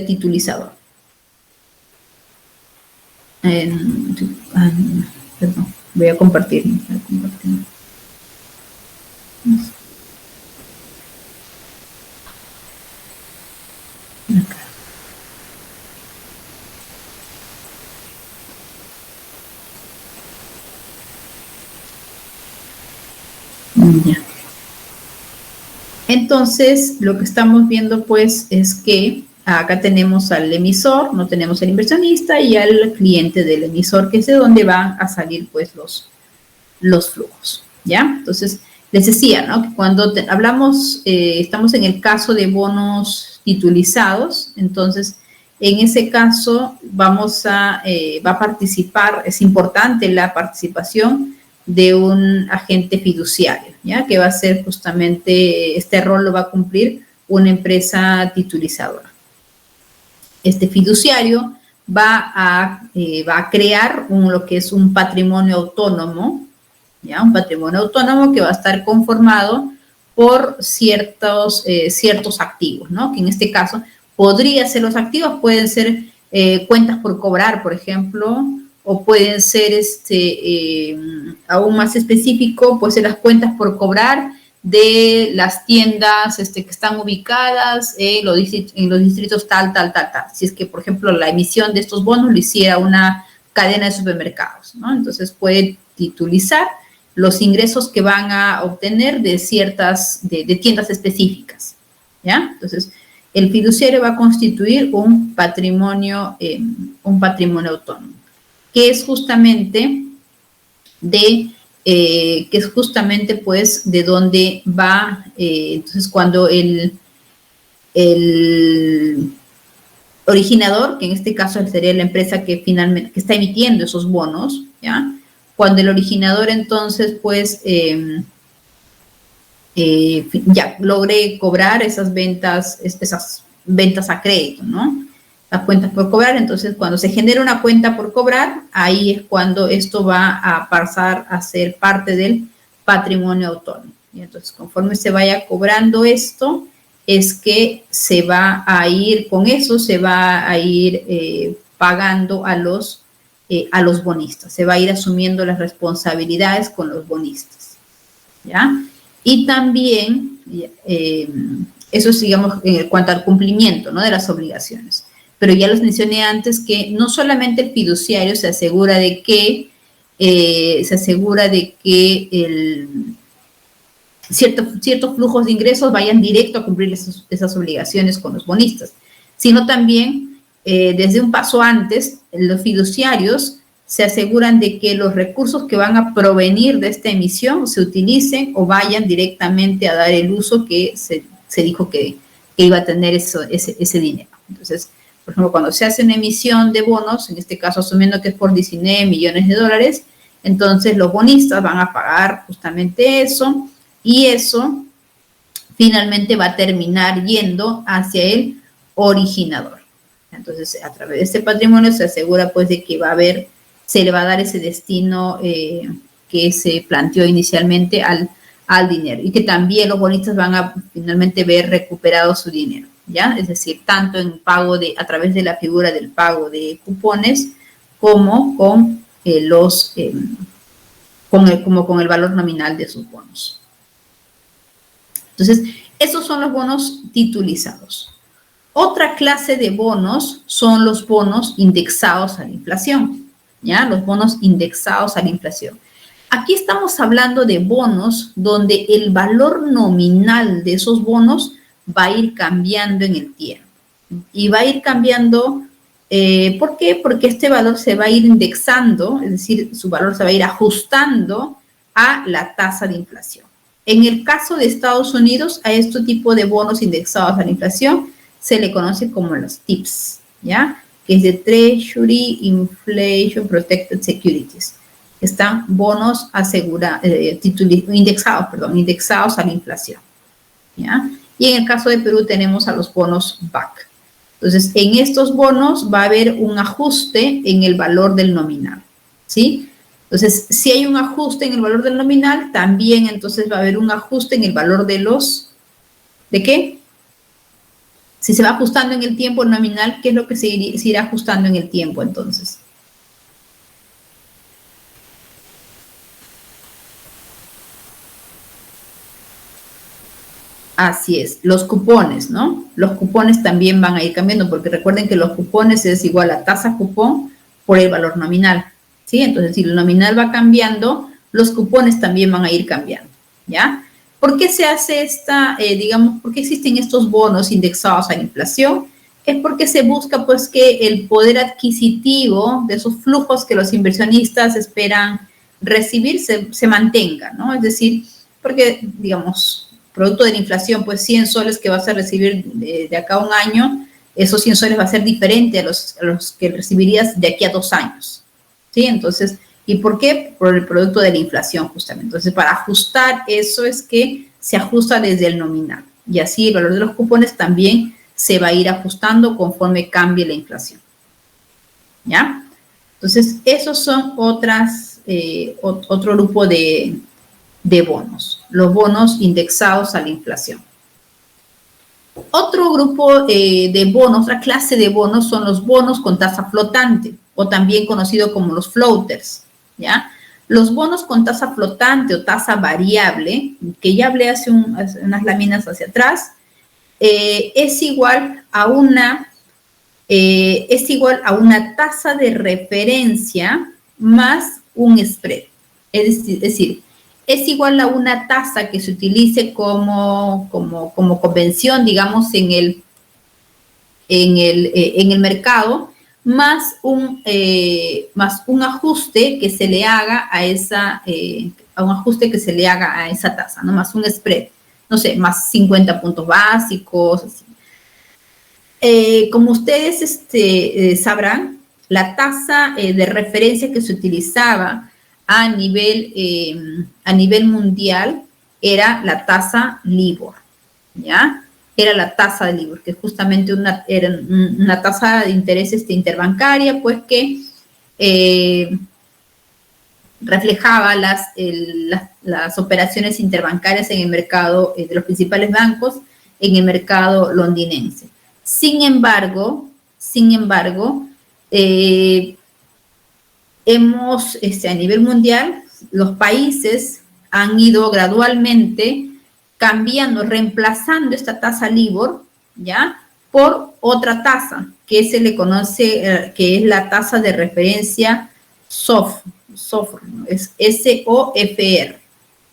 titulizador. Perdón, voy a compartir. Acá. Ya. Entonces, lo que estamos viendo, pues, es que acá tenemos al emisor, no tenemos al inversionista, y al cliente del emisor, que es de donde van a salir, pues, los flujos, ¿ya? Entonces, les decía, ¿no? Que cuando hablamos, estamos en el caso de bonos titulizados, entonces, en ese caso, va a participar, es importante la participación de un agente fiduciario, ¿ya? Que va a ser justamente, este rol lo va a cumplir una empresa titulizadora. Este fiduciario va a crear lo que es un patrimonio autónomo, ¿ya? Un patrimonio autónomo que va a estar conformado por ciertos activos, ¿no? Que en este caso podría ser los activos, pueden ser cuentas por cobrar, por ejemplo, o pueden ser, aún más específico, pues ser las cuentas por cobrar de las tiendas que están ubicadas en los distritos tal. Si es que, por ejemplo, la emisión de estos bonos lo hiciera una cadena de supermercados, ¿no? Entonces puede titulizar los ingresos que van a obtener de tiendas específicas, ¿ya? Entonces, el fiduciario va a constituir un patrimonio autónomo, que es justamente pues de donde va, entonces cuando el originador, que en este caso sería la empresa que finalmente está emitiendo esos bonos, ¿ya? Cuando el originador entonces pues ya logre cobrar esas ventas a crédito, ¿no? Las cuentas por cobrar, entonces cuando se genera una cuenta por cobrar, ahí es cuando esto va a pasar a ser parte del patrimonio autónomo. Y entonces conforme se vaya cobrando esto, es que se va a ir, con eso se va a ir pagando a los bonistas, se va a ir asumiendo las responsabilidades con los bonistas, ¿ya? Y también, eso es, digamos, en cuanto al cumplimiento, ¿no? De las obligaciones. pero ya los mencioné antes que no solamente el fiduciario se asegura de que ciertos flujos de ingresos vayan directo a cumplir esas obligaciones con los bonistas, sino también desde un paso antes, los fiduciarios se aseguran de que los recursos que van a provenir de esta emisión se utilicen o vayan directamente a dar el uso que se dijo que iba a tener ese dinero. Entonces, por ejemplo, cuando se hace una emisión de bonos, en este caso asumiendo que es por 19 millones de dólares, entonces los bonistas van a pagar justamente eso y eso finalmente va a terminar yendo hacia el originador. Entonces, a través de este patrimonio se asegura pues de que se le va a dar ese destino que se planteó inicialmente al dinero y que también los bonistas van a finalmente ver recuperado su dinero, ¿ya? Es decir, tanto en pago a través de la figura del pago de cupones como con el valor nominal de sus bonos. Entonces, esos son los bonos titulizados. Otra clase de bonos son los bonos indexados a la inflación, ¿ya? Los bonos indexados a la inflación. Aquí estamos hablando de bonos donde el valor nominal de esos bonos va a ir cambiando en el tiempo. Y va a ir cambiando, ¿por qué? Porque este valor se va a ir indexando, es decir, su valor se va a ir ajustando a la tasa de inflación. En el caso de Estados Unidos, a este tipo de bonos indexados a la inflación se le conoce como los TIPS, ¿ya? Que es de Treasury Inflation Protected Securities. Están bonos indexados a la inflación, ¿ya? Y en el caso de Perú tenemos a los bonos BAC. Entonces, en estos bonos va a haber un ajuste en el valor del nominal, ¿sí? Entonces, si hay un ajuste en el valor del nominal, también entonces va a haber un ajuste en el valor de ¿de qué? Si se va ajustando en el tiempo nominal, ¿qué es lo que se irá ajustando en el tiempo entonces? Así es, los cupones, ¿no? Los cupones también van a ir cambiando, porque recuerden que los cupones es igual a tasa cupón por el valor nominal, ¿sí? Entonces, si el nominal va cambiando, los cupones también van a ir cambiando, ¿ya? ¿Por qué se hace por qué existen estos bonos indexados a la inflación? Es porque se busca, pues, que el poder adquisitivo de esos flujos que los inversionistas esperan recibir se mantenga, ¿no? Es decir, porque, digamos, producto de la inflación, pues 100 soles que vas a recibir de acá a un año, esos 100 soles va a ser diferente a los que recibirías de aquí a 2 años, ¿sí? Entonces, ¿y por qué? Por el producto de la inflación, justamente. Entonces, para ajustar eso es que se ajusta desde el nominal. Y así el valor de los cupones también se va a ir ajustando conforme cambie la inflación, ¿ya? Entonces, esos son otro grupo de bonos, los bonos indexados a la inflación. Otro grupo de bonos, otra clase de bonos son los bonos con tasa flotante o también conocido como los floaters, ¿ya? Los bonos con tasa flotante o tasa variable, que ya hablé hace unas láminas hacia atrás, es igual a una tasa de referencia más un spread. Es decir, es igual a una tasa que se utilice como convención, digamos, en el mercado, más un ajuste que se le haga a esa tasa, ¿no? Más un spread, no sé, más 50 puntos básicos, así. Como ustedes sabrán, la tasa de referencia que se utilizaba a nivel mundial era la tasa LIBOR, ¿ya? Era la tasa de LIBOR, que justamente era una tasa de interés interbancaria, pues que reflejaba las operaciones interbancarias en el mercado de los principales bancos en el mercado londinense. Sin embargo, a nivel mundial, los países han ido gradualmente cambiando, reemplazando esta tasa LIBOR, ¿ya? Por otra tasa, que se le conoce, que es la tasa de referencia SOFR, ¿no? Es SOFR,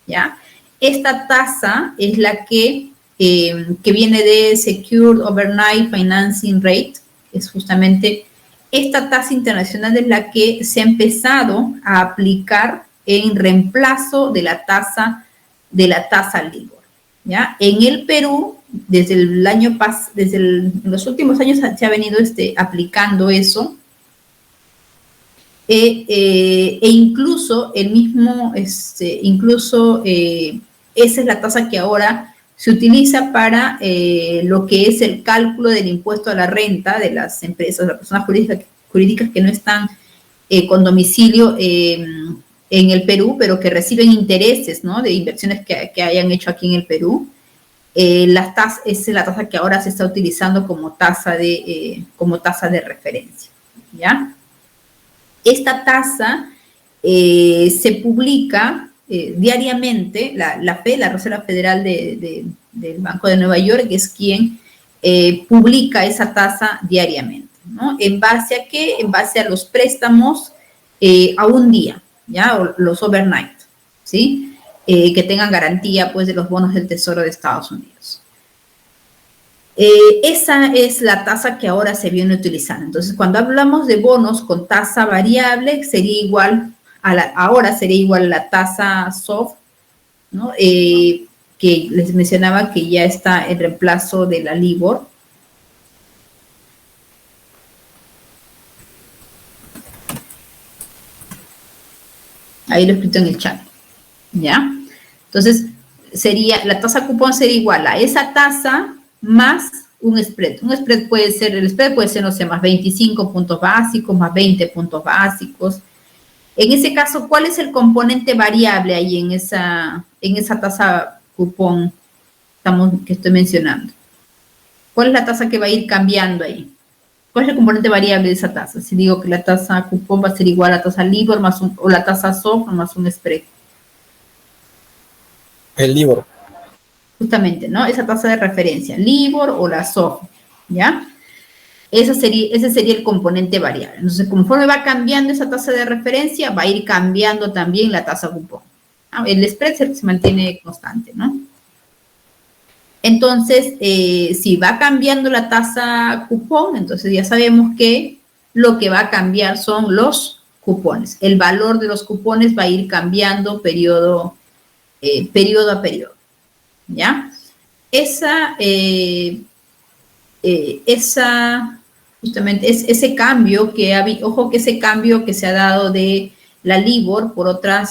¿ya? Esta tasa es la que viene de Secured Overnight Financing Rate, es justamente esta tasa internacional es la que se ha empezado a aplicar en reemplazo de la tasa LIBOR, ¿ya? En el Perú, desde el año pasado, en los últimos años se ha venido aplicando eso, e incluso el mismo, esa es la tasa que ahora se utiliza para lo que es el cálculo del impuesto a la renta de las empresas, las personas jurídicas que no están con domicilio en el Perú, pero que reciben intereses, ¿no?, de inversiones que hayan hecho aquí en el Perú. Esa es la tasa que ahora se está utilizando como tasa de referencia, ¿ya? Esta tasa se publica diariamente, la FED, la Reserva Federal del Banco de Nueva York, es quien publica esa tasa diariamente, ¿no? ¿En base a qué? En base a los préstamos a un día, ¿ya? O los overnight, ¿sí? Que tengan garantía, pues, de los bonos del Tesoro de Estados Unidos. Esa es la tasa que ahora se viene utilizando. Entonces, cuando hablamos de bonos con tasa variable, sería igual ahora sería igual a la tasa SOFR, ¿no? Que les mencionaba que ya está en reemplazo de la LIBOR. Ahí lo he escrito en el chat, ¿ya? Entonces, la tasa cupón sería igual a esa tasa más un spread. Un spread puede ser, no sé, más 25 puntos básicos, más 20 puntos básicos. En ese caso, ¿cuál es el componente variable ahí en esa tasa cupón que estoy mencionando? ¿Cuál es la tasa que va a ir cambiando ahí? ¿Cuál es el componente variable de esa tasa? Si digo que la tasa cupón va a ser igual a la tasa LIBOR o la tasa SOFR más un spread. El LIBOR. Justamente, ¿no? Esa tasa de referencia, LIBOR o la SOFR, ¿ya? Ese sería el componente variable. Entonces, conforme va cambiando esa tasa de referencia, va a ir cambiando también la tasa cupón. El spread se mantiene constante, ¿no? Entonces, si va cambiando la tasa cupón, entonces ya sabemos que lo que va a cambiar son los cupones. El valor de los cupones va a ir cambiando periodo a periodo, ¿ya? Justamente ese cambio que ojo que ese cambio que se ha dado de la LIBOR por otra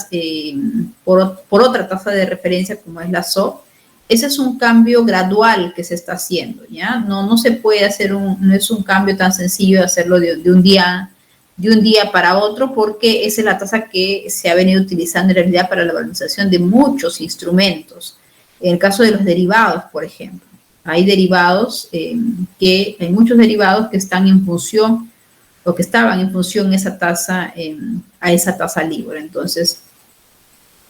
tasa de referencia como es la SOFR, ese es un cambio gradual que se está haciendo, ¿ya? No se puede hacer no es un cambio tan sencillo de hacerlo de un día para otro, porque esa es la tasa que se ha venido utilizando en realidad para la valorización de muchos instrumentos. En el caso de los derivados, por ejemplo, hay muchos derivados que están en función o que estaban en función a esa tasa LIBOR. Entonces,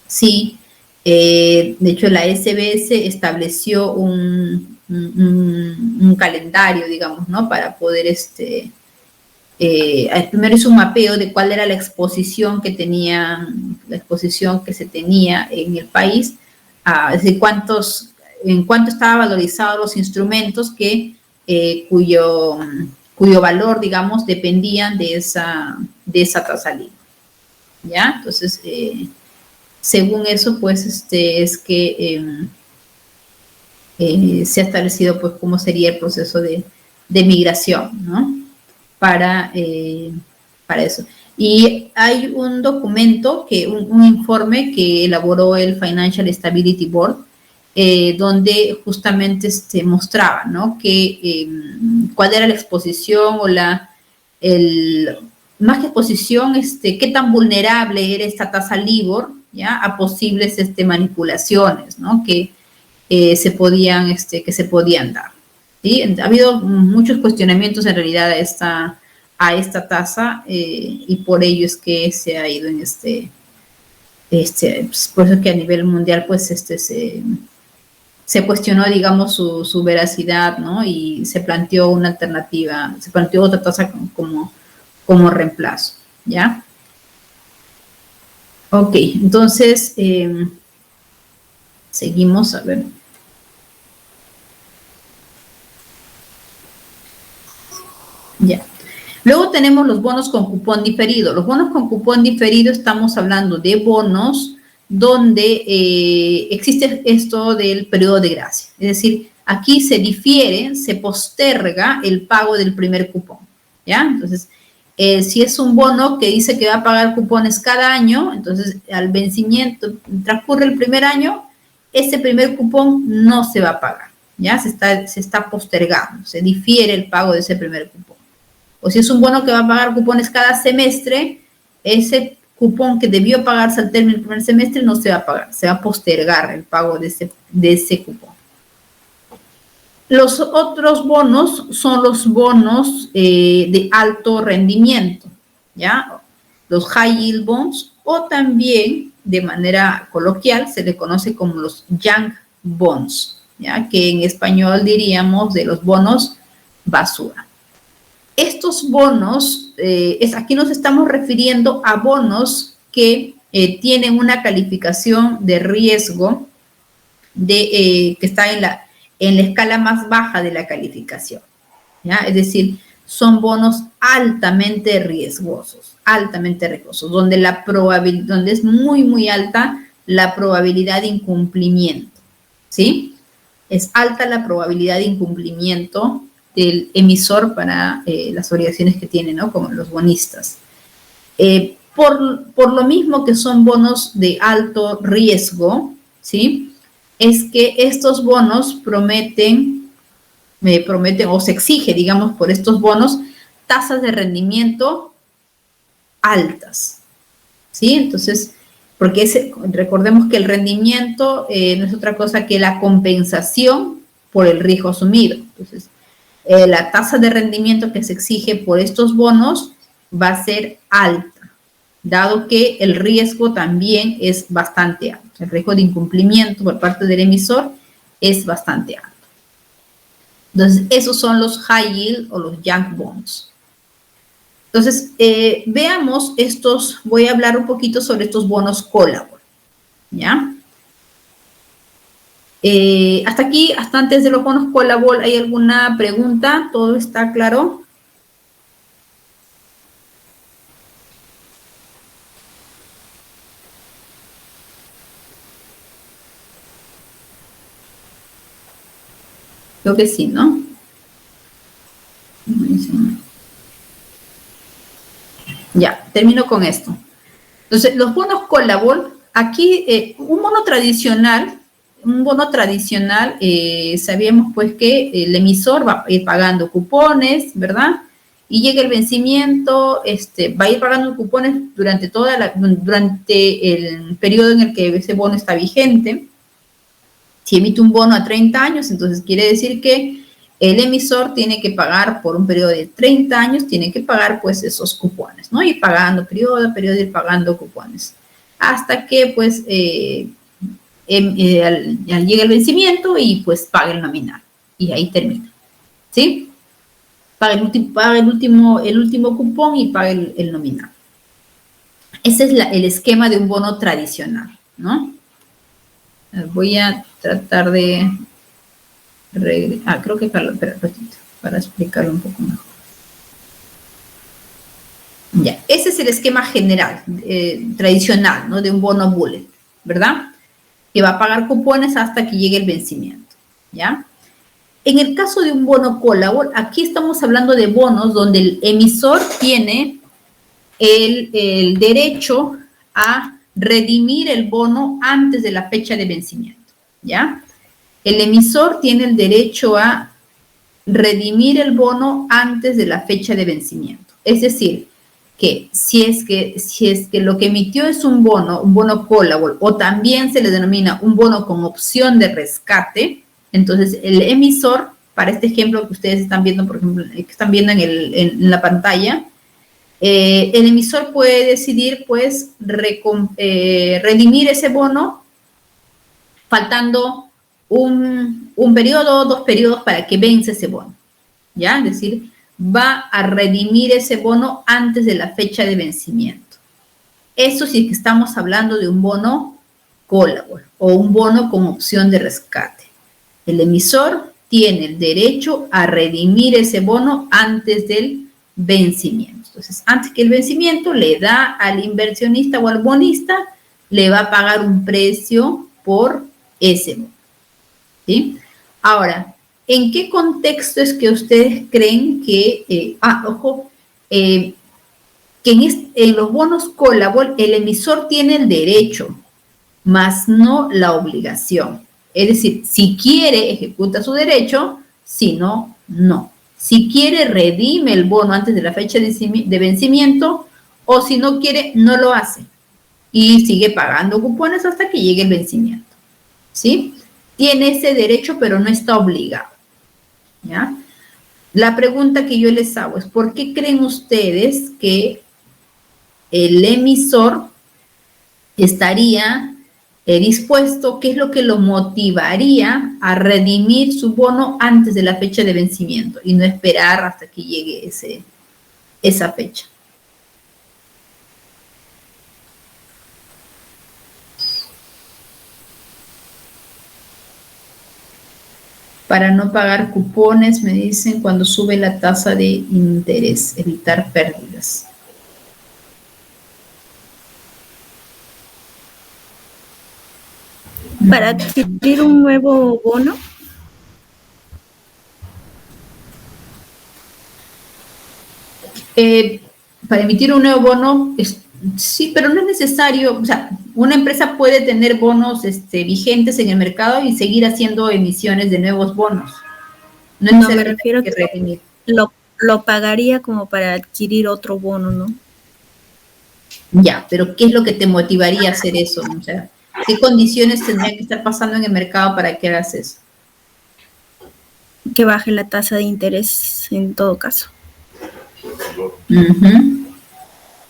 sí, de hecho la SBS estableció un calendario, digamos, ¿no? Para poder primero hizo un mapeo de cuál era la exposición que se tenía en el país, de en cuánto estaban valorizados los instrumentos cuyo valor, digamos, dependían de esa tasa LIBOR, ¿ya? Entonces, según eso, pues, es que se ha establecido, pues, cómo sería el proceso de migración, ¿no? Para eso. Y hay un documento, un informe que elaboró el Financial Stability Board, donde justamente mostraba, ¿no? Cuál era la exposición más que exposición, qué tan vulnerable era esta tasa LIBOR, ¿ya? A posibles manipulaciones, ¿no? Que se podían dar. ¿Sí? Ha habido muchos cuestionamientos en realidad a esta tasa y por ello es que se ha ido en pues, por eso que a nivel mundial pues se cuestionó, digamos, su veracidad, ¿no? Y se planteó una alternativa, se planteó otra tasa como reemplazo, ¿ya? Ok, entonces, seguimos, a ver. Ya. Luego tenemos los bonos con cupón diferido. Los bonos con cupón diferido estamos hablando de bonos donde existe esto del periodo de gracia. Es decir, aquí se difiere, se posterga el pago del primer cupón, ¿ya? Entonces, si es un bono que dice que va a pagar cupones cada año, entonces al vencimiento, transcurre el primer año, ese primer cupón no se va a pagar, ¿ya? Se está postergando, se difiere el pago de ese primer cupón. O si es un bono que va a pagar cupones cada semestre, ese cupón que debió pagarse al término del primer semestre no se va a pagar, se va a postergar el pago de ese cupón. Los otros bonos son los bonos de alto rendimiento, ¿ya? Los high yield bonds, o también de manera coloquial se le conoce como los junk bonds, ¿ya? Que en español diríamos de los bonos basura. Estos bonos, aquí nos estamos refiriendo a bonos que tienen una calificación de riesgo que está en la escala más baja de la calificación, ¿ya? Es decir, son bonos altamente riesgosos, donde es muy, muy alta la probabilidad de incumplimiento, ¿sí? Es alta la probabilidad de incumplimiento del emisor para las obligaciones que tiene, ¿no? Como los bonistas. Por lo mismo que son bonos de alto riesgo, ¿sí? Es que estos bonos prometen o se exige, digamos, por estos bonos, tasas de rendimiento altas, ¿sí? Entonces, porque recordemos que el rendimiento no es otra cosa que la compensación por el riesgo asumido. Entonces, la tasa de rendimiento que se exige por estos bonos va a ser alta, dado que el riesgo también es bastante alto. El riesgo de incumplimiento por parte del emisor es bastante alto. Entonces, esos son los high yield o los junk bonds. Entonces, veamos voy a hablar un poquito sobre estos bonos callable, ¿ya? Hasta aquí, hasta antes de los bonos callable, ¿hay alguna pregunta? ¿Todo está claro? Creo que sí, ¿no? Ya, termino con esto. Entonces, los bonos callable, aquí un bono tradicional, sabíamos pues que el emisor va a ir pagando cupones, ¿verdad? Y llega el vencimiento, va a ir pagando cupones durante el periodo en el que ese bono está vigente. Si emite un bono a 30 años, entonces quiere decir que el emisor tiene que pagar por un periodo de 30 años, tiene que pagar pues esos cupones, ¿no? Ir pagando periodo a periodo, ir pagando cupones. Hasta que pues llega el vencimiento y pues paga el nominal. Y ahí termina, ¿sí? Paga el último cupón y paga el nominal. Ese es el esquema de un bono tradicional, ¿no? Voy a tratar de... creo que para explicarlo un poco mejor. Ya, ese es el esquema general, tradicional, ¿no? De un bono bullet, ¿verdad? Que va a pagar cupones hasta que llegue el vencimiento, ¿ya? En el caso de un bono callable, aquí estamos hablando de bonos donde el emisor tiene el derecho a redimir el bono antes de la fecha de vencimiento, ¿ya? El emisor tiene el derecho a redimir el bono antes de la fecha de vencimiento. Es decir, que si es que lo que emitió es un bono callable, o también se le denomina un bono con opción de rescate, entonces el emisor, para este ejemplo que ustedes están viendo, por ejemplo, que están viendo en la pantalla, el emisor puede decidir, pues, redimir ese bono faltando un periodo o 2 periodos para que vence ese bono, ¿ya? Es decir, va a redimir ese bono antes de la fecha de vencimiento. Eso sí que estamos hablando de un bono callable o un bono con opción de rescate. El emisor tiene el derecho a redimir ese bono antes del vencimiento. Entonces, antes que el vencimiento, le da al inversionista o al bonista, le va a pagar un precio por ese bono, ¿sí? Ahora, ¿en qué contexto es que ustedes creen que, que en los bonos callable el emisor tiene el derecho, más no la obligación? Es decir, si quiere, ejecuta su derecho, si no, no. Si quiere, redime el bono antes de la fecha de vencimiento, o si no quiere, no lo hace. Y sigue pagando cupones hasta que llegue el vencimiento, ¿sí? Tiene ese derecho, pero no está obligado, ¿ya? La pregunta que yo les hago es, ¿por qué creen ustedes que el emisor estaría dispuesto, qué es lo que lo motivaría a redimir su bono antes de la fecha de vencimiento y no esperar hasta que llegue esa fecha? Para no pagar cupones, me dicen, cuando sube la tasa de interés, evitar pérdidas. Para adquirir un nuevo bono. Para emitir un nuevo bono, sí, pero no es necesario. O sea, una empresa puede tener bonos vigentes en el mercado y seguir haciendo emisiones de nuevos bonos. No, me refiero que lo pagaría como para adquirir otro bono, ¿no? Ya, pero ¿qué es lo que te motivaría a hacer eso? O sea, ¿qué condiciones tendrían que estar pasando en el mercado para que hagas eso? Que baje la tasa de interés en todo caso.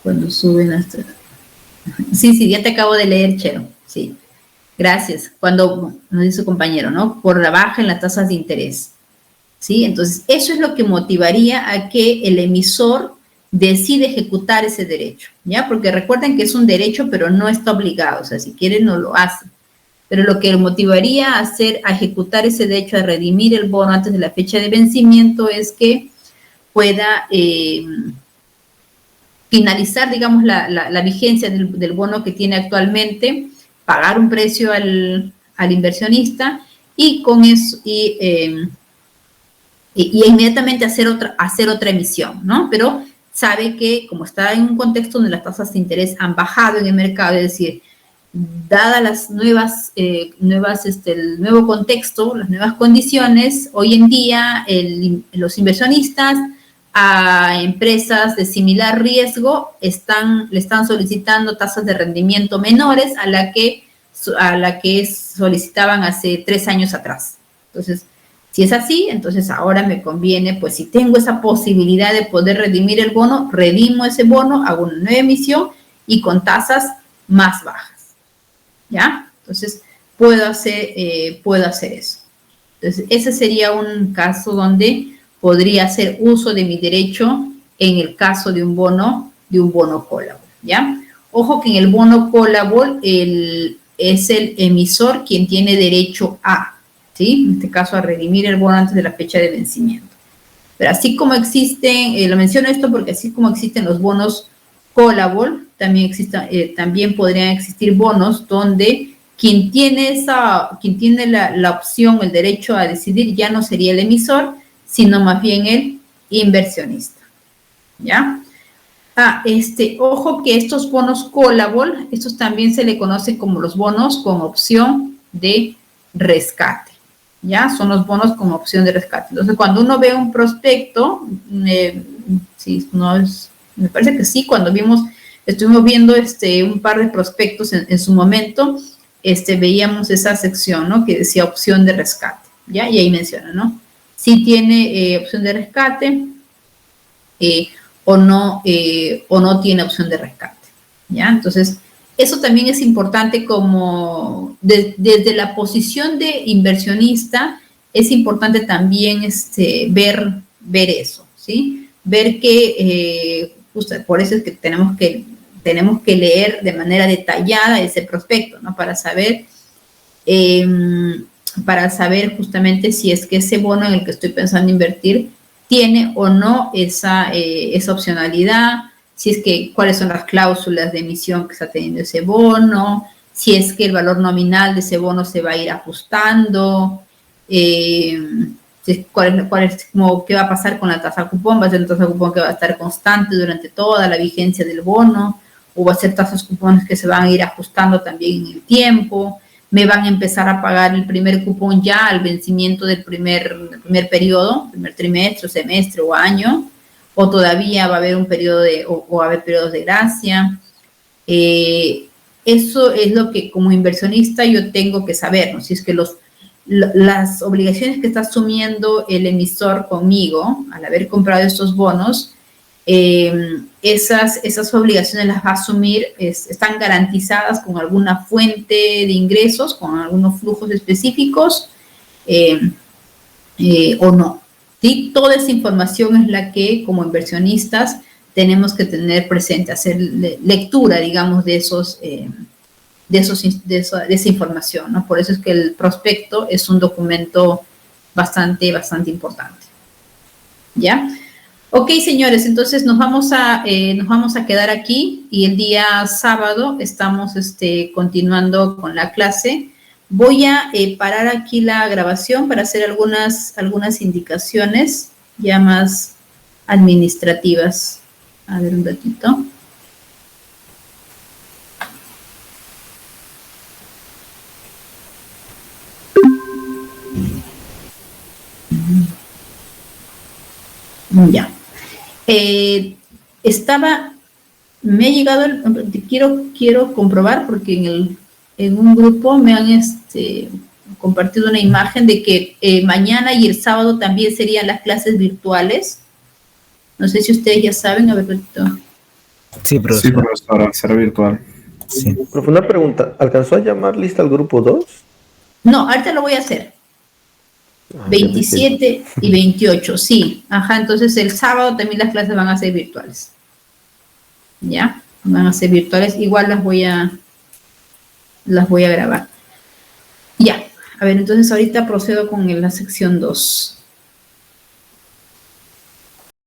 Cuando suben hasta... Sí, ya te acabo de leer, Chero. Sí, gracias. Cuando nos dice su compañero, ¿no? Por la baja en las tasas de interés. ¿Sí? Entonces, eso es lo que motivaría a que el emisor decide ejecutar ese derecho, ¿ya? Porque recuerden que es un derecho, pero no está obligado. O sea, si quiere, no lo hace. Pero lo que motivaría a ejecutar ese derecho, a redimir el bono antes de la fecha de vencimiento, es que pueda finalizar, digamos, la vigencia del bono que tiene actualmente, pagar un precio al inversionista y con eso, y inmediatamente hacer otra emisión, ¿no? Pero sabe que como está en un contexto donde las tasas de interés han bajado en el mercado, es decir, dadas las el nuevo contexto, las nuevas condiciones, hoy en día los inversionistas a empresas de similar riesgo le están solicitando tasas de rendimiento menores a la que solicitaban hace 3 años atrás. Entonces, si es así, entonces ahora me conviene, pues si tengo esa posibilidad de poder redimir el bono, redimo ese bono, hago una nueva emisión y con tasas más bajas, ¿ya? Entonces, puedo hacer eso. Entonces, ese sería un caso donde podría hacer uso de mi derecho en el caso de un bono callable, ¿ya? Ojo que en el bono callable es el emisor quien tiene derecho a, ¿sí? En este caso, a redimir el bono antes de la fecha de vencimiento. Pero así como existen, lo menciono esto porque así como existen los bonos callable, también podrían existir bonos donde quien tiene la opción, el derecho a decidir, ya no sería el emisor, sino más bien el inversionista, ¿ya? Ojo que estos bonos callable, estos también se le conocen como los bonos con opción de rescate, ¿ya? Son los bonos con opción de rescate. Entonces, cuando uno ve un prospecto, me parece que sí, cuando estuvimos viendo un par de prospectos en su momento, veíamos esa sección, ¿no? Que decía opción de rescate, ¿ya? Y ahí menciona, ¿no? Si tiene opción de rescate o no tiene opción de rescate, ¿ya? Entonces, eso también es importante como desde la posición de inversionista, es importante también ver eso, ¿sí? Ver que, justo por eso es que tenemos que leer de manera detallada ese prospecto, ¿no? Para saber justamente si es que ese bono en el que estoy pensando invertir tiene o no esa opcionalidad, si es que cuáles son las cláusulas de emisión que está teniendo ese bono, si es que el valor nominal de ese bono se va a ir ajustando, qué va a pasar con la tasa cupón, va a ser una tasa cupón que va a estar constante durante toda la vigencia del bono, o va a ser tasas cupones que se van a ir ajustando también en el tiempo, me van a empezar a pagar el primer cupón ya al vencimiento del primer periodo, primer trimestre, semestre o año, o todavía va a haber un periodo o va a haber periodos de gracia. Eso es lo que como inversionista yo tengo que saber, ¿no? Si es que las obligaciones que está asumiendo el emisor conmigo al haber comprado estos bonos, esas obligaciones las va a asumir, están garantizadas con alguna fuente de ingresos, con algunos flujos específicos, o no. ¿Sí? Toda esa información es la que como inversionistas tenemos que tener presente, hacer lectura, digamos, de esa información, ¿no? Por eso es que el prospecto es un documento bastante importante. ¿Ya? Ok, señores, entonces nos vamos a quedar aquí y el día sábado estamos continuando con la clase. Voy a parar aquí la grabación para hacer algunas indicaciones ya más administrativas. A ver un ratito. Ya. Me ha llegado, quiero comprobar porque en un grupo me han compartido una imagen de que mañana y el sábado también serían las clases virtuales. No sé si ustedes ya saben, a ver, Sí, profesora. Sí, profesora, será virtual. Sí. Profe, una pregunta. ¿Alcanzó a llamar lista al grupo 2? No, ahorita lo voy a hacer. 27 y 28, sí. Ajá, entonces el sábado también las clases van a ser virtuales. ¿Ya? Van a ser virtuales. Igual las voy a grabar. Ya. A ver, entonces ahorita procedo con la sección 2.